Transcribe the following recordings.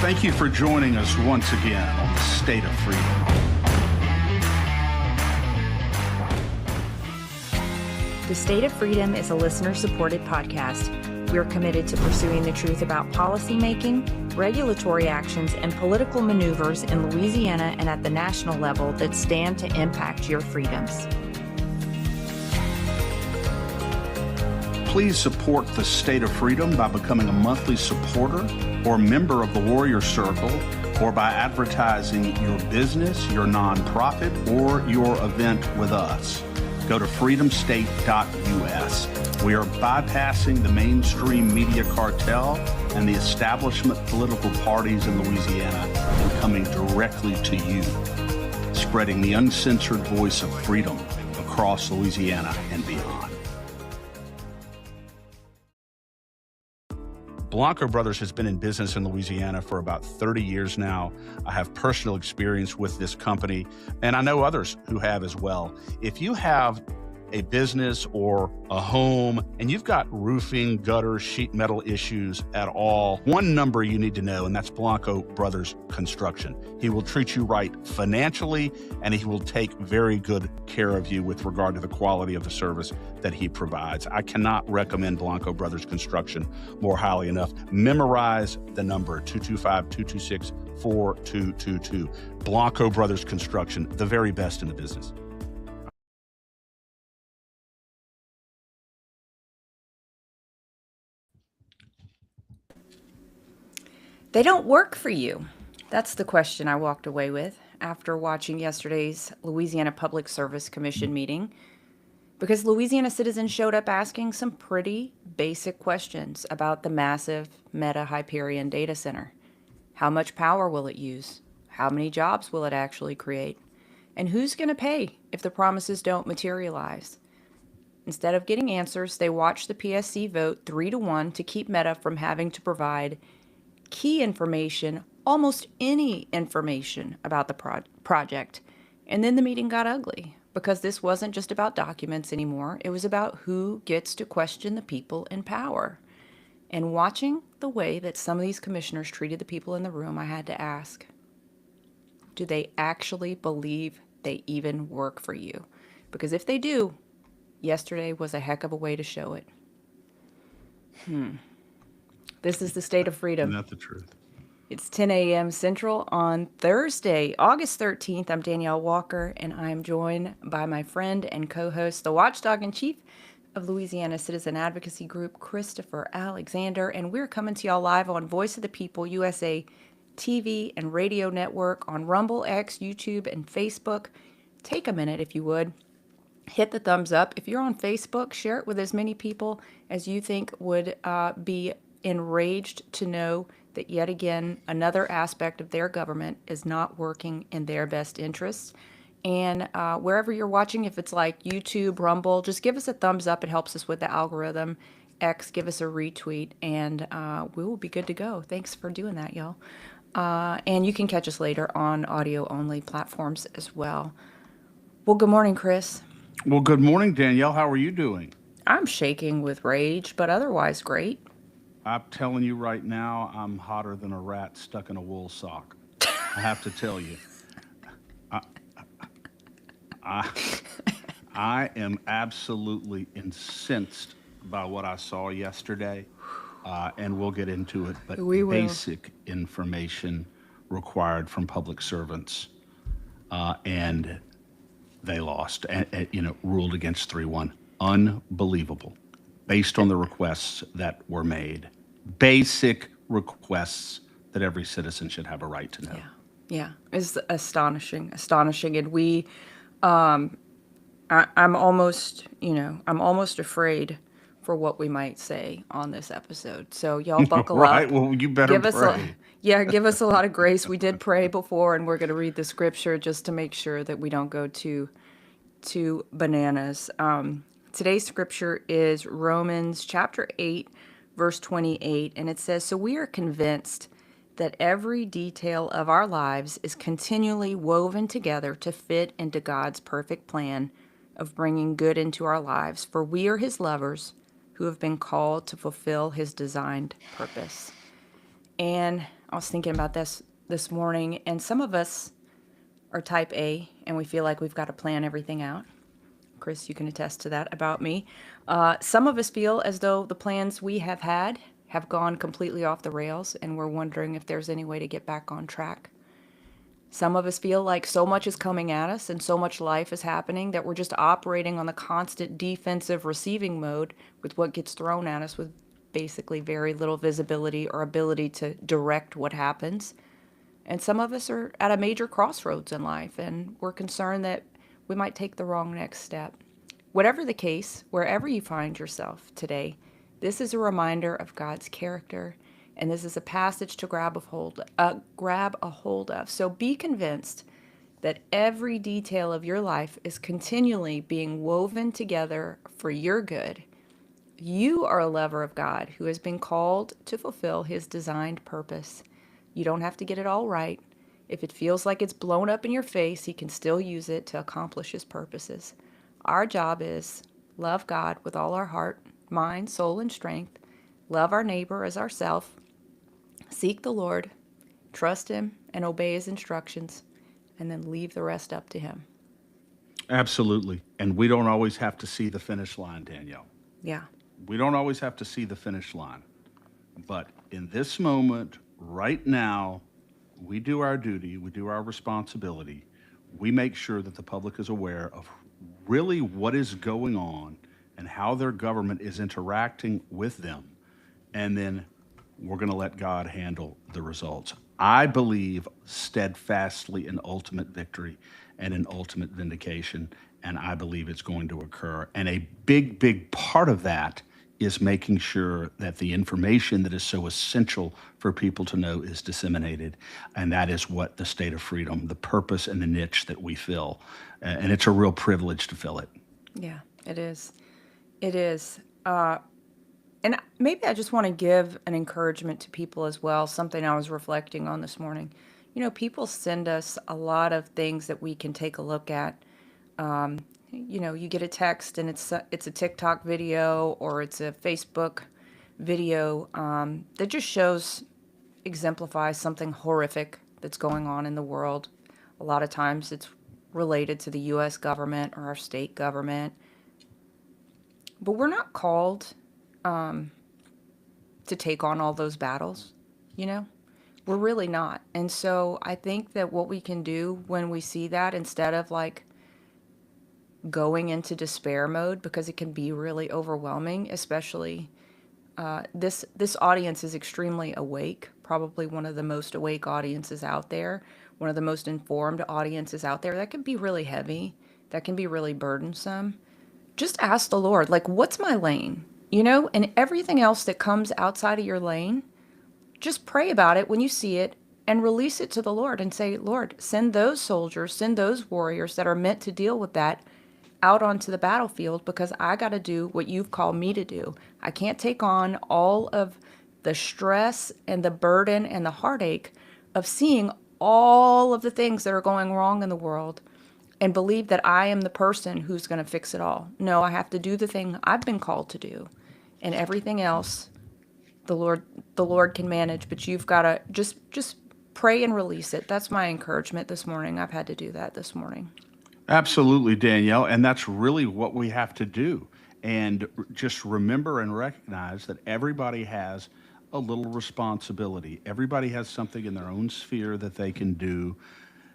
Thank you for joining us once again on the State of Freedom. The State of Freedom is a listener-supported podcast. We are committed to pursuing the truth about policymaking, regulatory actions, and political maneuvers in Louisiana and at the national level that stand to impact your freedoms. Please support the State of Freedom by becoming a monthly supporter or member of the Warrior Circle, or by advertising your business, your nonprofit, or your event with us. Go to freedomstate.us. We are bypassing the mainstream media cartel and the establishment political parties in Louisiana and coming directly to you, spreading the uncensored voice of freedom across Louisiana and beyond. Blanco Brothers has been in business in Louisiana for about 30 years now. I have personal experience with this company, and I know others who have as well. If you have a business or a home and you've got roofing, gutter, sheet metal issues at all, one number you need to know, and that's Blanco Brothers Construction. He will treat you right financially, and he will take very good care of you with regard to the quality of the service that he provides. I cannot recommend Blanco Brothers Construction more highly enough. Memorize the number 225-226-4222. Blanco Brothers Construction, the very best in the business. They don't work for you. That's the question I walked away with after watching yesterday's Louisiana Public Service Commission meeting, because Louisiana citizens showed up asking some pretty basic questions about the massive Meta Hyperion data center. How much power will it use? How many jobs will it actually create? And who's going to pay if the promises don't materialize? Instead of getting answers, they watched the PSC vote 3-1 to keep Meta from having to provide key information, almost any information about the project. And then the meeting got ugly, because this wasn't just about documents anymore. It was about who gets to question the people in power. And watching the way that some of these commissioners treated the people in the room, I had to ask, do they actually believe they even work for you? Because if they do, yesterday was a heck of a way to show it. This is the State of Freedom. Not the truth. It's 10 a.m. Central on Thursday, August 13th. I'm Danielle Walker, and I'm joined by my friend and co-host, the watchdog in chief of Louisiana Citizen Advocacy Group, Christopher Alexander. And we're coming to y'all live on Voice of the People USA TV and radio network, on Rumble, X, YouTube, and Facebook. Take a minute, if you would. Hit the thumbs up. If you're on Facebook, share it with as many people as you think would be enraged to know that yet again another aspect of their government is not working in their best interests. And wherever you're watching, if it's like YouTube, Rumble, just give us a thumbs up. It helps us with the algorithm. X, give us a retweet, and we will be good to go. Thanks for doing that, y'all. And you can catch us later on audio-only platforms as well. Well, good morning, Chris. Well, good morning, Danielle. How are you doing? I'm shaking with rage, but otherwise great. I'm telling you right now, I'm hotter than a rat stuck in a wool sock. I have to tell you. I am absolutely incensed by what I saw yesterday, and we'll get into it, but basic information required from public servants, and they lost, and ruled against 3-1. Unbelievable. Based on the requests that were made. Basic requests that every citizen should have a right to know. Yeah. It's astonishing. And we, I'm almost afraid for what we might say on this episode. So y'all buckle up. Right, well, you better pray. Give us a lot of grace. We did pray before, and we're going to read the scripture just to make sure that we don't go too bananas. Today's scripture is Romans chapter 8, verse 28, and it says, "So we are convinced that every detail of our lives is continually woven together to fit into God's perfect plan of bringing good into our lives, for we are his lovers who have been called to fulfill his designed purpose." And I was thinking about this morning, and some of us are type A, and we feel like we've got to plan everything out. Chris, you can attest to that about me. Some of us feel as though the plans we have had have gone completely off the rails, and we're wondering if there's any way to get back on track. Some of us feel like so much is coming at us and so much life is happening that we're just operating on the constant defensive receiving mode with what gets thrown at us with basically very little visibility or ability to direct what happens. And some of us are at a major crossroads in life, and we're concerned that we might take the wrong next step. Whatever the case, wherever you find yourself today, this is a reminder of God's character, and this is a passage to grab a hold of. So be convinced that every detail of your life is continually being woven together for your good. You are a lover of God who has been called to fulfill his designed purpose. You don't have to get it all right. If it feels like it's blown up in your face, he can still use it to accomplish his purposes. Our job is love God with all our heart, mind, soul, and strength. Love our neighbor as ourselves. Seek the Lord, trust him, and obey his instructions, and then leave the rest up to him. Absolutely. And we don't always have to see the finish line, Danielle. Yeah. We don't always have to see the finish line. But in this moment, right now, we do our duty, we do our responsibility. We make sure that the public is aware of really what is going on and how their government is interacting with them. And then we're going to let God handle the results. I believe steadfastly in ultimate victory and in ultimate vindication, and I believe it's going to occur. And a big, big part of that is making sure that the information that is so essential for people to know is disseminated. And that is what the state of freedom, the purpose and the niche that we fill. And it's a real privilege to fill it. Yeah, it is. It is. And maybe I just want to give an encouragement to people as well, something I was reflecting on this morning. People send us a lot of things that we can take a look at. You get a text and it's a TikTok video or it's a Facebook video that just exemplifies something horrific that's going on in the world. A lot of times it's related to the U.S. government or our state government. But we're not called to take on all those battles, We're really not. And so I think that what we can do when we see that, instead of going into despair mode, because it can be really overwhelming, especially this audience is extremely awake, probably one of the most awake audiences out there, one of the most informed audiences out there. That can be really heavy. That can be really burdensome. Just ask the Lord, what's my lane? And everything else that comes outside of your lane, just pray about it when you see it and release it to the Lord and say, Lord, send those soldiers, send those warriors that are meant to deal with that out onto the battlefield, because I got to do what you've called me to do. I can't take on all of the stress and the burden and the heartache of seeing all of the things that are going wrong in the world and believe that I am the person who's going to fix it all. No, I have to do the thing I've been called to do. And everything else, the Lord can manage, but you've got to just pray and release it. That's my encouragement this morning. I've had to do that this morning. Absolutely, Danielle. And that's really what we have to do. And just remember and recognize that everybody has a little responsibility. Everybody has something in their own sphere that they can do.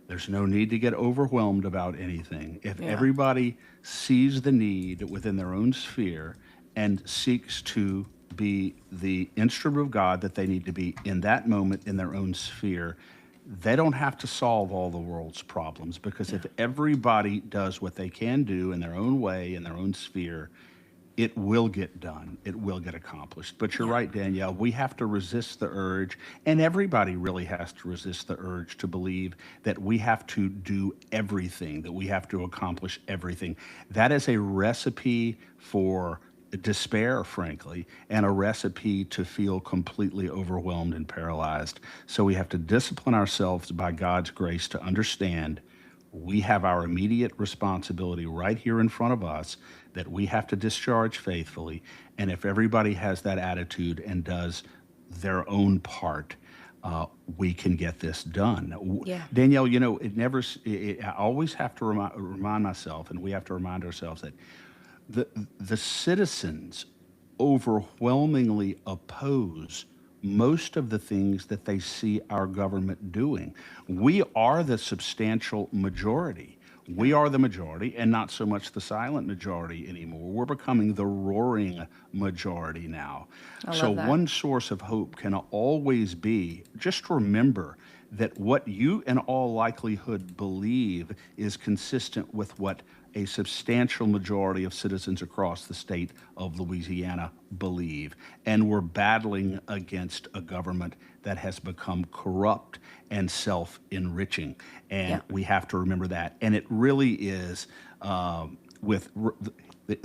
There's no need to get overwhelmed about anything. If everybody sees the need within their own sphere and seeks to be the instrument of God that they need to be in that moment in their own sphere, they don't have to solve all the world's problems, because if everybody does what they can do in their own way, in their own sphere, it will get done. It will get accomplished. But you're right, Danielle, we have to resist the urge, and everybody really has to resist the urge to believe that we have to do everything, that we have to accomplish everything. That is a recipe for despair, frankly, and a recipe to feel completely overwhelmed and paralyzed. So we have to discipline ourselves by God's grace to understand we have our immediate responsibility right here in front of us that we have to discharge faithfully. And if everybody has that attitude and does their own part, we can get this done. Yeah. Danielle, I always have to remind myself, and we have to remind ourselves that the citizens overwhelmingly oppose most of the things that they see our government doing. We are the substantial majority. We are the majority and not so much the silent majority anymore. We're becoming the roaring majority now. I So love that. one source of hope can always be just remember that what you in all likelihood believe is consistent with what a substantial majority of citizens across the state of Louisiana believe. And we're battling against a government that has become corrupt and self-enriching. And Yeah. we have to remember that. And it really is, the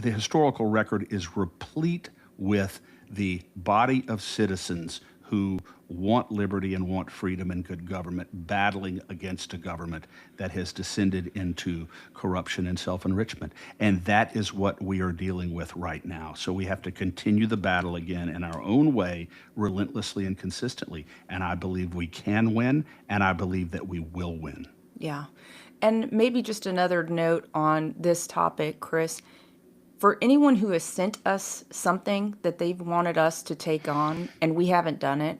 historical record is replete with the body of citizens who want liberty and want freedom and good government, battling against a government that has descended into corruption and self-enrichment. And that is what we are dealing with right now. So we have to continue the battle again in our own way, relentlessly and consistently. And I believe we can win, and I believe that we will win. Yeah. And maybe just another note on this topic, Chris. For anyone who has sent us something that they've wanted us to take on and we haven't done it,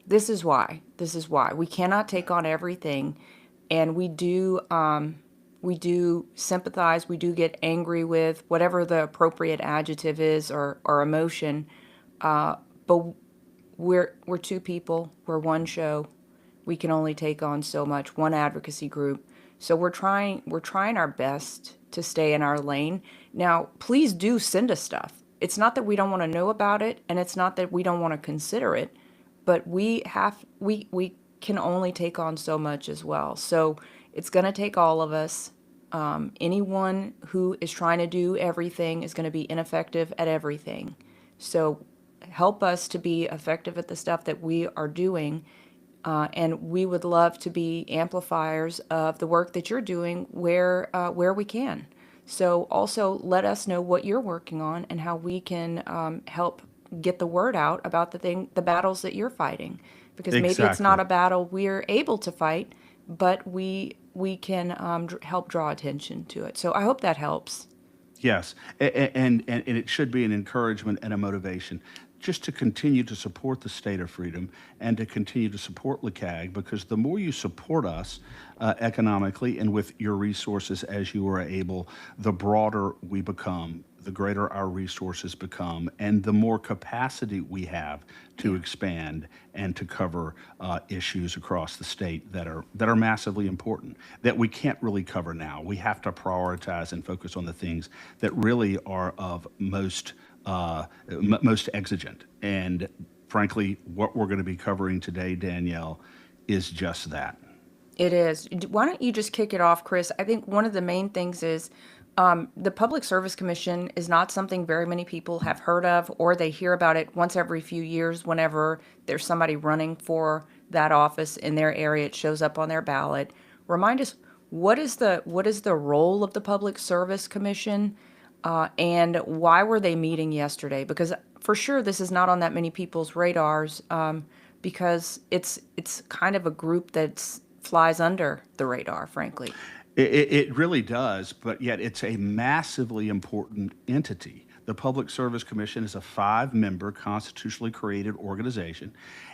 this is why. This is why. We cannot take on everything. And we do sympathize, we do get angry with whatever the appropriate adjective is or emotion. But we're two people, we're one show. We can only take on so much, one advocacy group. So we're trying our best to stay in our lane. Now, please do send us stuff. It's not that we don't want to know about it, and it's not that we don't want to consider it, but we can only take on so much as well. So it's going to take all of us. Anyone who is trying to do everything is going to be ineffective at everything. So help us to be effective at the stuff that we are doing. And we would love to be amplifiers of the work that you're doing where we can. So also let us know what you're working on and how we can help get the word out about the battles that you're fighting. Because maybe it's not a battle we're able to fight, but we can help draw attention to it. So I hope that helps. Yes, and it should be an encouragement and a motivation just to continue to support the state of freedom and to continue to support LCAG, because the more you support us economically and with your resources as you are able, the broader we become, the greater our resources become, and the more capacity we have to expand and to cover issues across the state that are massively important, that we can't really cover now. We have to prioritize and focus on the things that really are of most exigent. And frankly, what we're going to be covering today, Danielle, is just that. It is. Why don't you just kick it off, Chris? I think one of the main things is the Public Service Commission is not something very many people have heard of, or they hear about it once every few years whenever there's somebody running for that office in their area. It shows up on their ballot. Remind us, what is the role of the Public Service Commission? And why were they meeting yesterday? Because for sure this is not on that many people's radars, because it's kind of a group that flies under the radar, frankly. It really does, but yet it's a massively important entity. The Public Service Commission is a 5-member constitutionally created organization,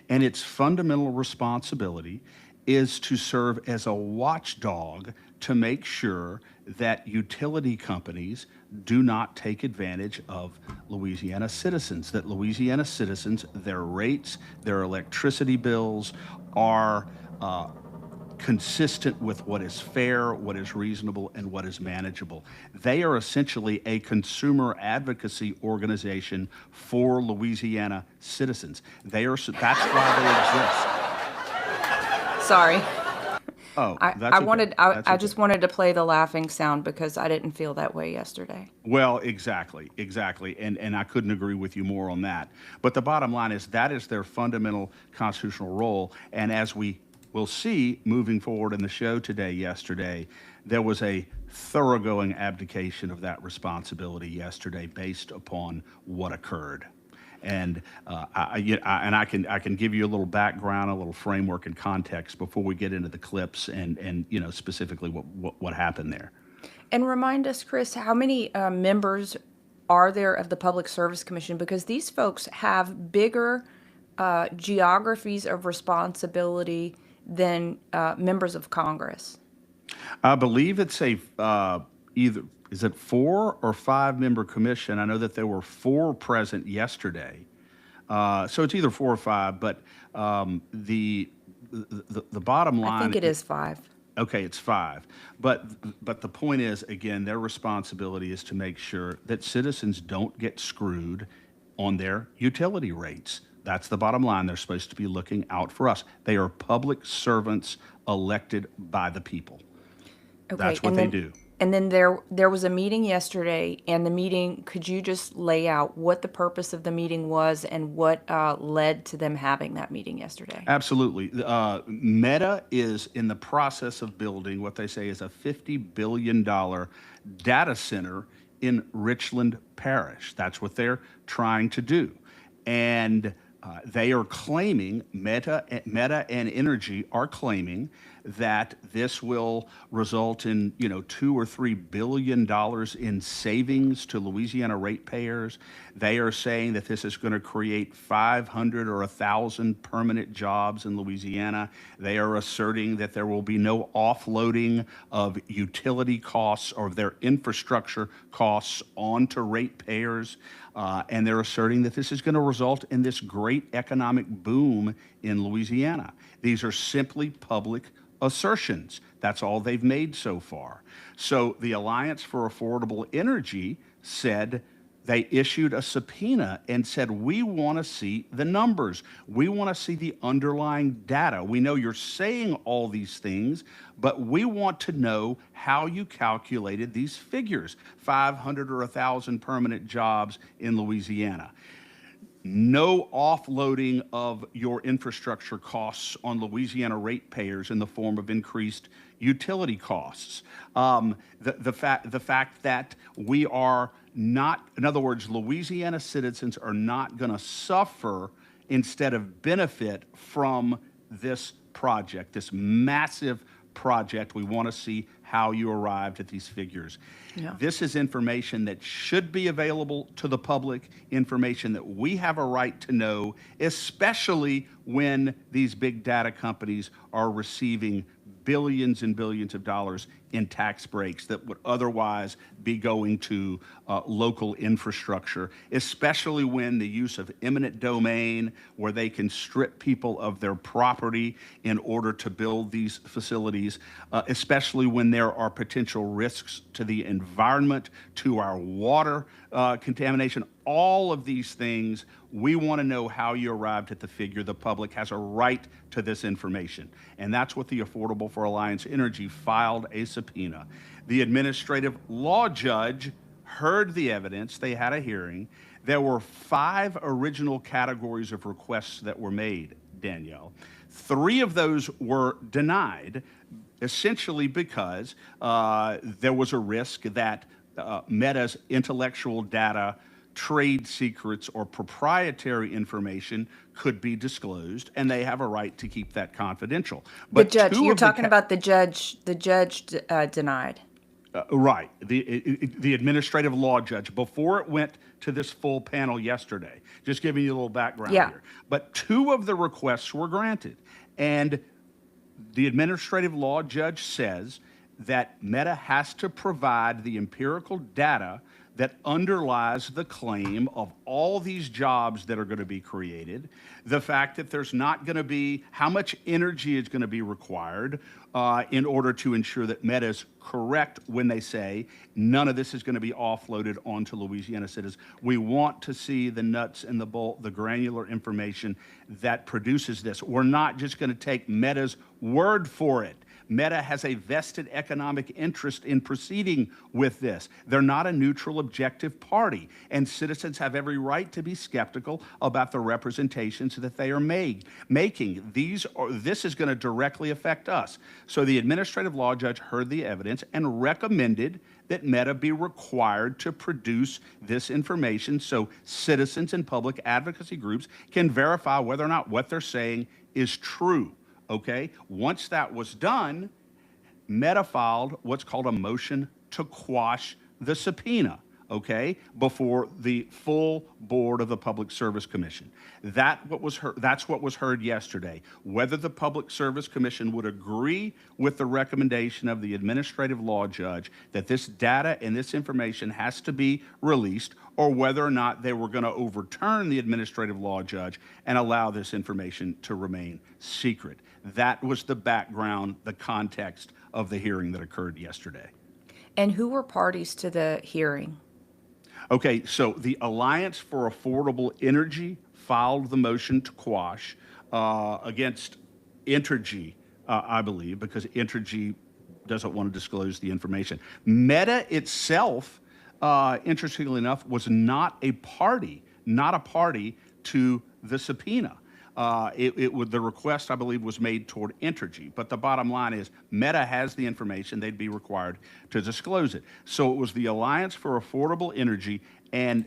and its fundamental responsibility is to serve as a watchdog to make sure that utility companies do not take advantage of Louisiana citizens, that Louisiana citizens, their rates, their electricity bills are consistent with what is fair, what is reasonable, and what is manageable. They are essentially a consumer advocacy organization for Louisiana citizens. That's why they exist. Sorry. Oh, I just wanted to play the laughing sound because I didn't feel that way yesterday. Well, exactly. And I couldn't agree with you more on that. But the bottom line is that is their fundamental constitutional role. And as we will see moving forward in the show yesterday, there was a thoroughgoing abdication of that responsibility yesterday based upon what occurred. And I can give you a little background, a little framework and context before we get into the clips and specifically what happened there. And remind us, Chris, how many members are there of the Public Service Commission? Because these folks have bigger geographies of responsibility than members of Congress. I believe it's either, is it 4 or 5 member commission? I know that there were 4 present yesterday. So it's either 4 or 5, but the bottom line. I think it is 5. Okay, it's 5. But the point is, again, their responsibility is to make sure that citizens don't get screwed on their utility rates. That's the bottom line. They're supposed to be looking out for us. They are public servants elected by the people. Okay, that's what they do. And then there was a meeting yesterday, and the meeting, could you just lay out what the purpose of the meeting was and what led to them having that meeting yesterday? Absolutely. Meta is in the process of building what they say is a $50 billion data center in Richland Parish. That's what they're trying to do. And they are claiming, Meta and Entergy are claiming that this will result in, $2 or $3 billion in savings to Louisiana ratepayers. They are saying that this is going to create 500 or 1,000 permanent jobs in Louisiana. They are asserting that there will be no offloading of utility costs or their infrastructure costs onto ratepayers. And they're asserting that this is going to result in this great economic boom in Louisiana. These are simply public assertions. That's all they've made so far. So the Alliance for Affordable Energy said they issued a subpoena and said, we want to see the numbers. We want to see the underlying data. We know you're saying all these things, but we want to know how you calculated these figures, 500 or 1,000 permanent jobs in Louisiana. No offloading of your infrastructure costs on Louisiana ratepayers in the form of increased utility costs. The fact that we are not, in other words, Louisiana citizens are not going to suffer instead of benefit from this project, this massive project. We want to see how you arrived at these figures. Yeah. This is information that should be available to the public, information that we have a right to know, especially when these big data companies are receiving billions and billions of dollars in tax breaks that would otherwise be going to local infrastructure, especially when the use of eminent domain, where they can strip people of their property in order to build these facilities, especially when there are potential risks to the environment, to our water contamination. All of these things, we want to know how you arrived at the figure. The public has a right to this information. And that's what the Affordable for Alliance Energy filed a subpoena. The administrative law judge heard the evidence. They had a hearing. There were 5 original categories of requests that were made, Danielle. 3 of those were denied, essentially because there was a risk that Meta's intellectual data, trade secrets, or proprietary information could be disclosed, and they have a right to keep that confidential. But the judge, you're talking about the judge denied. Right, the administrative law judge, before it went to this full panel yesterday. Just giving you a little background here. But 2 of the requests were granted, and the administrative law judge says that Meta has to provide the empirical data that underlies the claim of all these jobs that are going to be created, the fact that there's not going to be, how much energy is going to be required in order to ensure that Meta is correct when they say none of this is going to be offloaded onto Louisiana citizens. We want to see the nuts and the bolt, the granular information that produces this. We're not just going to take Meta's word for it. Meta has a vested economic interest in proceeding with this. They're not a neutral, objective party, and citizens have every right to be skeptical about the representations that they are making. This is going to directly affect us. So the administrative law judge heard the evidence and recommended that Meta be required to produce this information so citizens and public advocacy groups can verify whether or not what they're saying is true. Okay? Once that was done, Meta filed what's called a motion to quash the subpoena, okay, before the full board of the Public Service Commission. That's what was heard yesterday. Whether the Public Service Commission would agree with the recommendation of the administrative law judge that this data and this information has to be released, or whether or not they were going to overturn the administrative law judge and allow this information to remain secret. That was the background, the context of the hearing that occurred yesterday. And who were parties to the hearing? Okay, so the Alliance for Affordable Energy filed the motion to quash against Entergy, I believe, because Entergy doesn't want to disclose the information. Meta itself, interestingly enough, was not a party to the subpoena. The request, I believe, was made toward Entergy, but the bottom line is Meta has the information. They'd be required to disclose it. So it was the Alliance for Affordable Energy and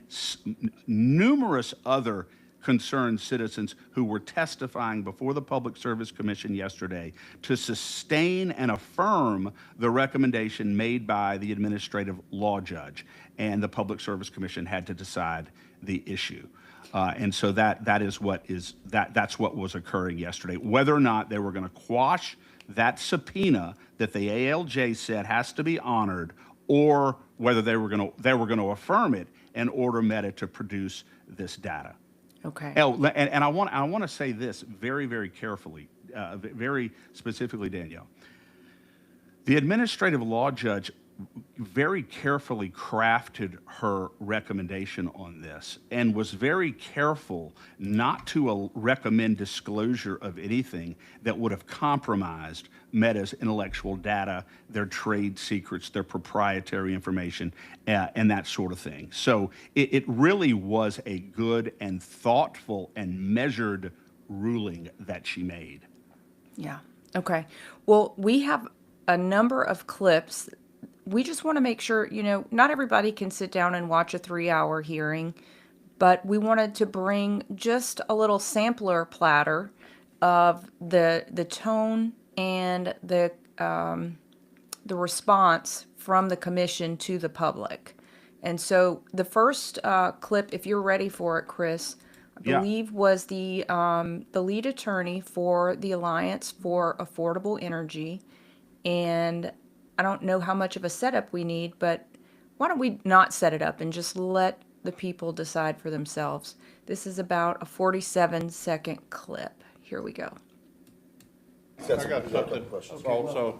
numerous other concerned citizens who were testifying before the Public Service Commission yesterday to sustain and affirm the recommendation made by the administrative law judge, and the Public Service Commission had to decide the issue. And so that's what was occurring yesterday. Whether or not they were going to quash that subpoena that the ALJ said has to be honored, or whether they were going to affirm it and order Meta to produce this data. Okay. And I want to say this very, very carefully, very specifically, Danielle. The administrative law judge very carefully crafted her recommendation on this and was very careful not to recommend disclosure of anything that would have compromised Meta's intellectual data, their trade secrets, their proprietary information, and that sort of thing. So it really was a good and thoughtful and measured ruling that she made. Yeah. Okay. Well, we have a number of clips. We just want to make sure, not everybody can sit down and watch a 3-hour hearing, but we wanted to bring just a little sampler platter of the tone and the response from the commission to the public. And so the first clip, if you're ready for it, Chris, I believe was the lead attorney for the Alliance for Affordable Energy. And I don't know how much of a setup we need, but why don't we not set it up and just let the people decide for themselves. This is about a 47-second clip. Here we go. I got something also.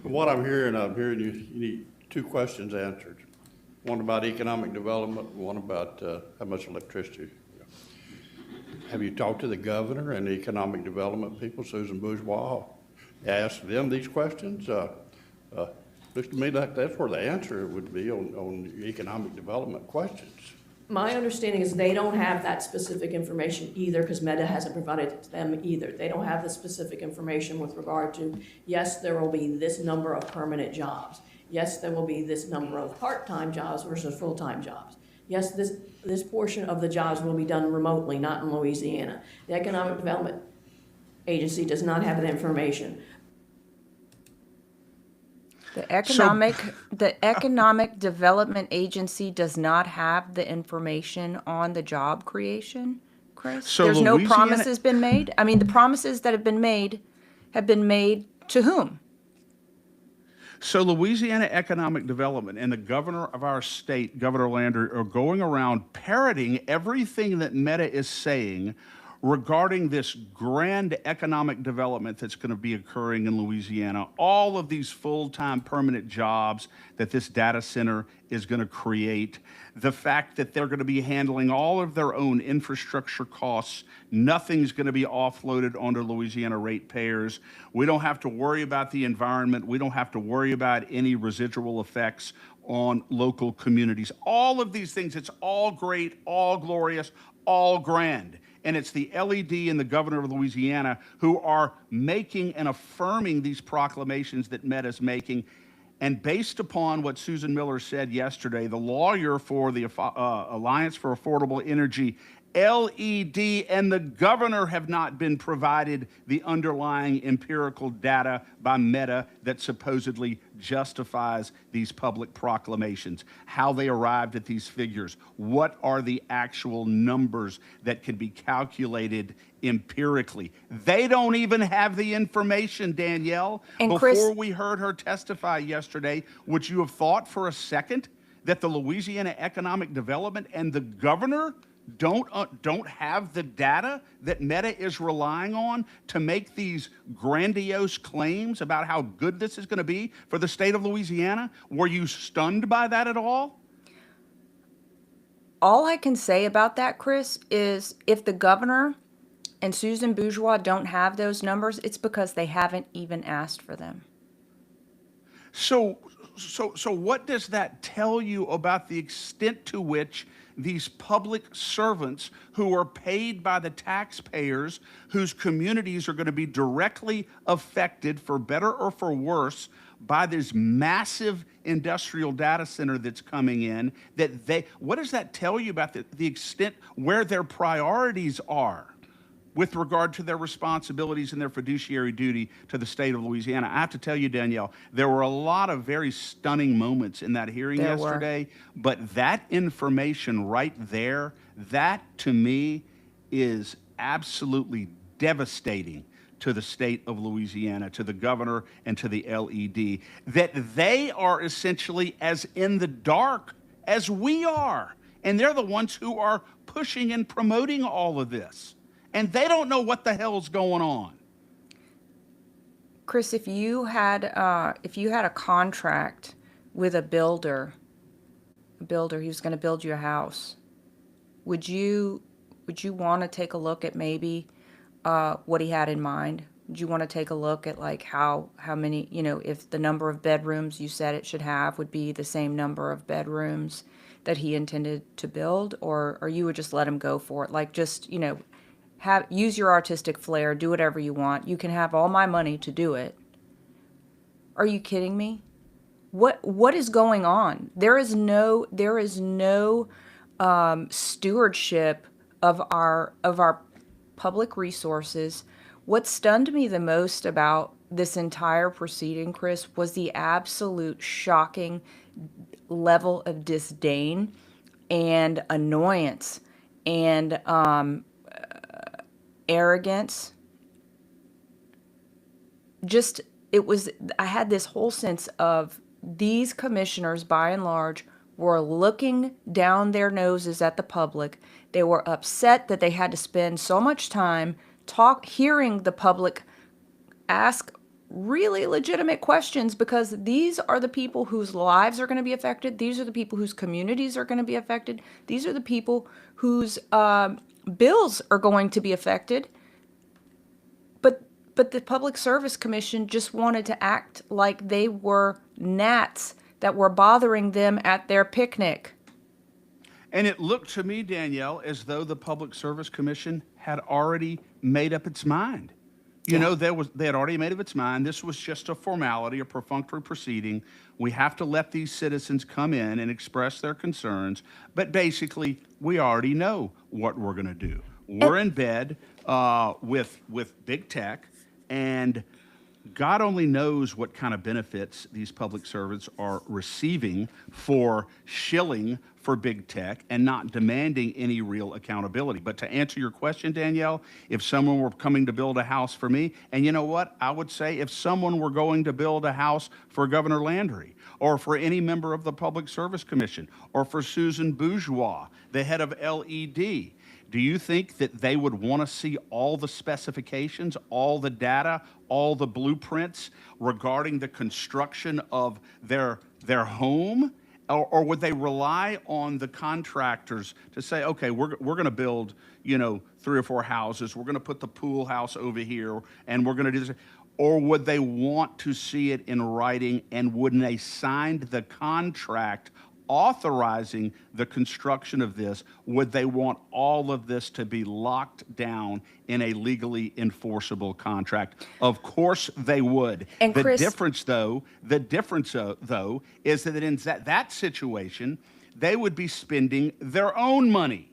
What I'm hearing you need 2 questions answered. One about economic development, one about how much electricity. Have you talked to the governor and the economic development people, Susan Bourgeois? Ask them these questions? Looks to me like that's where the answer would be on economic development questions. My understanding is they don't have that specific information either, because Meta hasn't provided it to them either. They don't have the specific information with regard to, yes, there will be this number of permanent jobs. Yes, there will be this number of part-time jobs versus full-time jobs. Yes, this portion of the jobs will be done remotely, not in Louisiana. The Economic Development Agency does not have that information. The Economic Development Agency does not have the information on the job creation, Chris? So There's Louisiana, no promises been made? I mean, the promises that have been made to whom? So Louisiana Economic Development and the governor of our state, Governor Lander, are going around parroting everything that Meta is saying regarding this grand economic development that's going to be occurring in Louisiana, all of these full-time permanent jobs that this data center is going to create, the fact that they're going to be handling all of their own infrastructure costs, nothing's going to be offloaded onto Louisiana ratepayers. We don't have to worry about the environment. We don't have to worry about any residual effects on local communities. All of these things, it's all great, all glorious, all grand. And it's the LED and the governor of Louisiana who are making and affirming these proclamations that Meta's making. And based upon what Susan Miller said yesterday, the lawyer for the Alliance for Affordable Energy, LED and the governor have not been provided the underlying empirical data by Meta that supposedly justifies these public proclamations, how they arrived at these figures, what are the actual numbers that can be calculated empirically. They don't even have the information, Danielle. And Before Chris, we heard her testify yesterday, would you have thought for a second that the Louisiana Economic Development and the governor don't have the data that Meta is relying on to make these grandiose claims about how good this is going to be for the state of Louisiana? Were you stunned by that at all? all I can say about that, Chris, is if the governor and Susan Bourgeois don't have those numbers, it's because they haven't even asked for them. So what does that tell you about the extent to which these public servants who are paid by the taxpayers, whose communities are going to be directly affected, for better or for worse, by this massive industrial data center that's coming in, what does that tell you about the extent where their priorities are with regard to their responsibilities and their fiduciary duty to the state of Louisiana? I have to tell you, Danielle, there were a lot of very stunning moments in that hearing yesterday, but that information right there, that to me is absolutely devastating to the state of Louisiana, to the governor and to the LED, that they are essentially as in the dark as we are. And they're the ones who are pushing and promoting all of this. And they don't know what the hell's going on. Chris, if you had a contract with a builder who's going to build you a house, would you want to take a look at maybe what he had in mind? Would you want to take a look at like how many, if the number of bedrooms you said it should have would be the same number of bedrooms that he intended to build, or you would just let him go for it? Like, just, use your artistic flair, do whatever you want. You can have all my money to do it. Are you kidding me? What is going on? There is no stewardship of our public resources. What stunned me the most about this entire proceeding, Chris, was the absolute shocking level of disdain and annoyance and arrogance. I had this whole sense of these commissioners, by and large, were looking down their noses at the public. They were upset that they had to spend so much time hearing the public ask really legitimate questions, because these are the people whose lives are going to be affected. These are the people whose communities are going to be affected. These are the people whose bills are going to be affected. But the Public Service Commission just wanted to act like they were gnats that were bothering them at their picnic. And it looked to me, Danielle, as though the Public Service Commission had already made up its mind. They had already made up its mind. This was just a formality, a perfunctory proceeding. We have to let these citizens come in and express their concerns. But basically, we already know what we're going to do. We're in bed with big tech, and God only knows what kind of benefits these public servants are receiving for shilling for big tech and not demanding any real accountability. But to answer your question, Danielle, if someone were coming to build a house for me, and you know what? I would say if someone were going to build a house for Governor Landry, or for any member of the Public Service Commission, or for Susan Bourgeois, the head of LED, Do you think that they would want to see all the specifications, all the data, all the blueprints regarding the construction of their home? Or would they rely on the contractors to say, okay, we're going to build, 3 or 4 houses. We're going to put the pool house over here, and we're going to do this. Or would they want to see it in writing, and wouldn't they sign the contract authorizing the construction of this? Would they want all of this to be locked down in a legally enforceable contract? Of course they would. And Chris, the difference though is that in that situation, they would be spending their own money.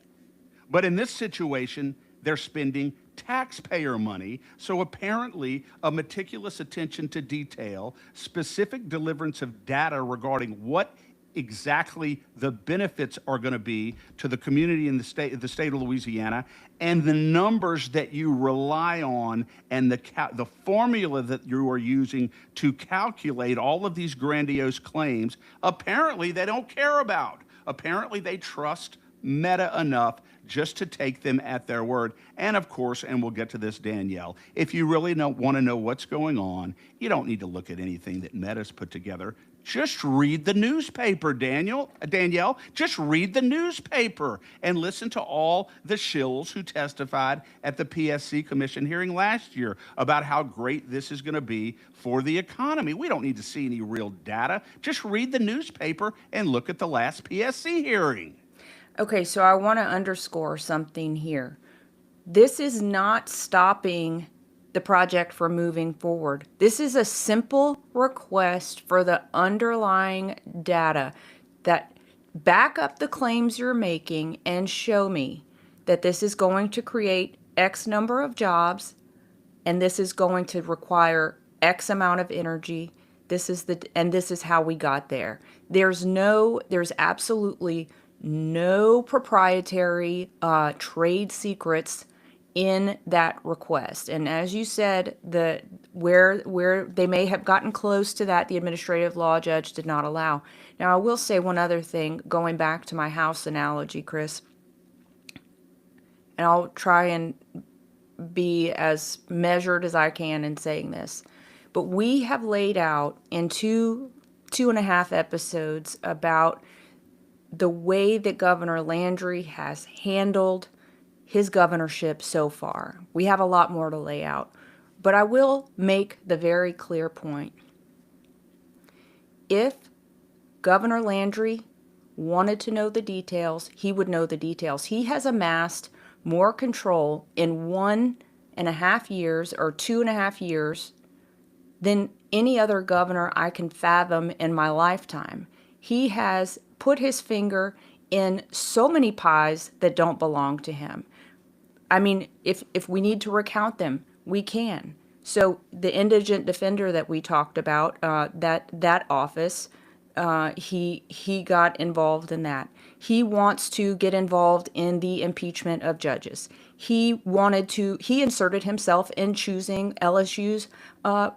But in this situation, they're spending taxpayer money. So apparently a meticulous attention to detail, specific deliverance of data regarding what exactly the benefits are going to be to the community in the state of Louisiana, and the numbers that you rely on, and the formula that you are using to calculate all of these grandiose claims, apparently they don't care about. Apparently they trust Meta enough just to take them at their word. And of course, and we'll get to this, Danielle, if you really want to know what's going on, you don't need to look at anything that Meta's put together. Just read the newspaper, Danielle. Just read the newspaper and listen to all the shills who testified at the PSC Commission hearing last year about how great this is going to be for the economy. We don't need to see any real data. Just read the newspaper and look at the last PSC hearing. Okay, so I want to underscore something here. This is not stopping the project from moving forward. This is a simple request for the underlying data that back up the claims you're making and show me that this is going to create X number of jobs and this is going to require X amount of energy. This is how we got there. There's absolutely no proprietary trade secrets in that request. And as you said, where they may have gotten close to that, the administrative law judge did not allow. Now, I will say one other thing, going back to my house analogy, Chris, and I'll try and be as measured as I can in saying this, but we have laid out in two and a half episodes about the way that Governor Landry has handled his governorship so far. We have a lot more to lay out, but I will make the very clear point. If Governor Landry wanted to know the details, he would know the details. He has amassed more control in 1.5 years or 2.5 years than any other governor I can fathom in my lifetime. He has put his finger in so many pies that don't belong to him. I mean, if we need to recount them, we can. So the indigent defender that we talked about, that office, he got involved in that. He wants to get involved in the impeachment of judges. He inserted himself in choosing LSU's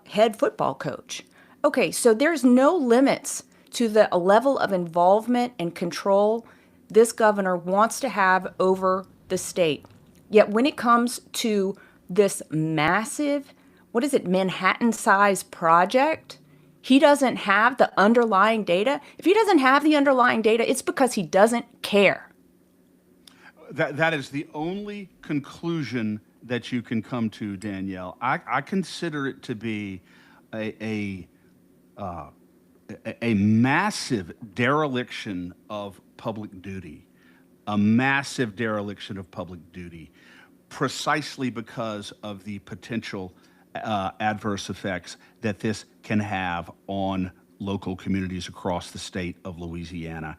head football coach. Okay, so there's no limits to the level of involvement and control this governor wants to have over the state. Yet when it comes to this massive, Manhattan-sized project, he doesn't have the underlying data. If he doesn't have the underlying data, it's because he doesn't care. That is the only conclusion that you can come to, Danielle. I consider it to be a massive dereliction of public duty, precisely because of the potential adverse effects that this can have on local communities across the state of Louisiana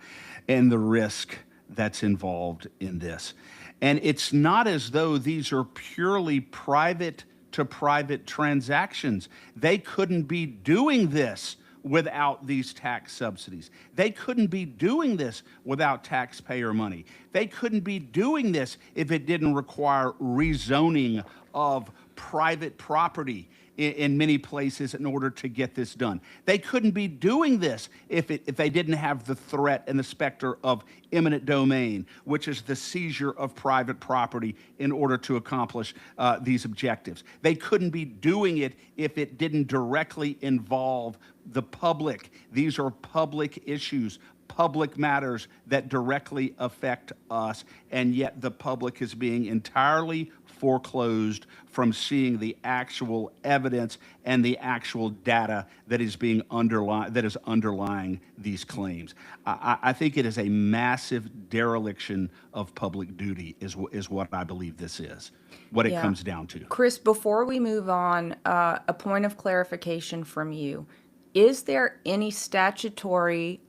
and the risk that's involved in this. And it's not as though these are purely private-to-private transactions. They couldn't be doing this without these tax subsidies. They couldn't be doing this without taxpayer money. They couldn't be doing this if it didn't require rezoning of private property in many places in order to get this done. They couldn't be doing this if they didn't have the threat and the specter of eminent domain, which is the seizure of private property in order to accomplish these objectives. They couldn't be doing it if it didn't directly involve the public. These are public issues, public matters that directly affect us, and yet the public is being entirely foreclosed from seeing the actual evidence and the actual data that is being underlying these claims. I think it is a massive dereliction of public duty is what I believe this is, what it comes down to. Chris, before we move on, a point of clarification from you. Is there any statutory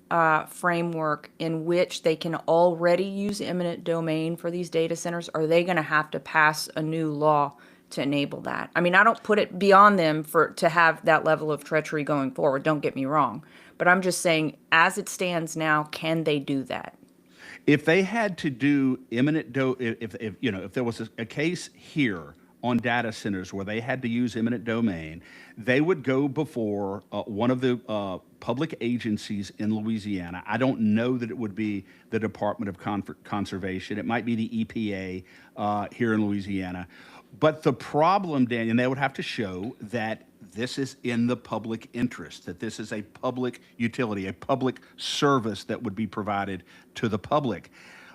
framework in which they can already use eminent domain for these data centers? Or are they going to have to pass a new law to enable that? I mean, I don't put it beyond them to have that level of treachery going forward. Don't get me wrong. But I'm just saying, as it stands now, can they do that? If they had to do if there was a case here on data centers where they had to use eminent domain, they would go before one of the public agencies in Louisiana. I don't know that it would be the Department of Conservation. It might be the EPA here in Louisiana. But the problem, Daniel, and they would have to show that this is in the public interest, that this is a public utility, a public service that would be provided to the public.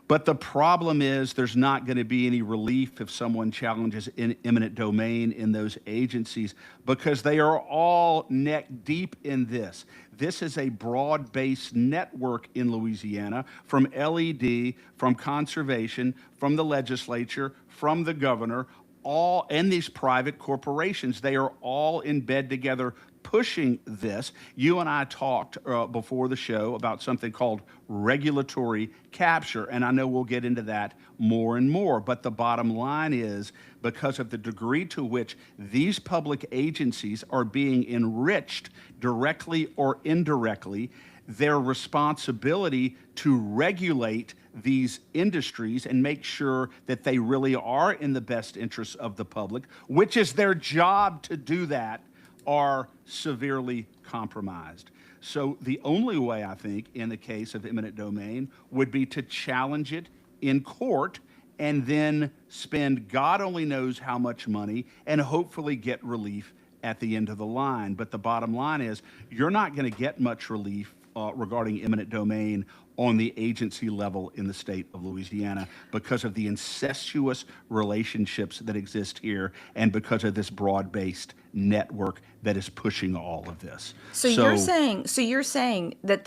But the problem is there's not going to be any relief if someone challenges eminent domain in those agencies, because they are all neck deep in this. This is a broad-based network in Louisiana from LED, from conservation, from the legislature, from the governor, all and these private corporations. They are all in bed together pushing this. You and I talked before the show about something called regulatory capture, and I know we'll get into that more and more. But the bottom line is, because of the degree to which these public agencies are being enriched directly or indirectly, their responsibility to regulate these industries and make sure that they really are in the best interests of the public, which is their job to do that, are severely compromised. So the only way, I think, in the case of eminent domain would be to challenge it in court and then spend God only knows how much money and hopefully get relief at the end of the line. But the bottom line is, you're not going to get much relief regarding eminent domain on the agency level in the state of Louisiana because of the incestuous relationships that exist here and because of this broad-based network that is pushing all of this. So you're saying that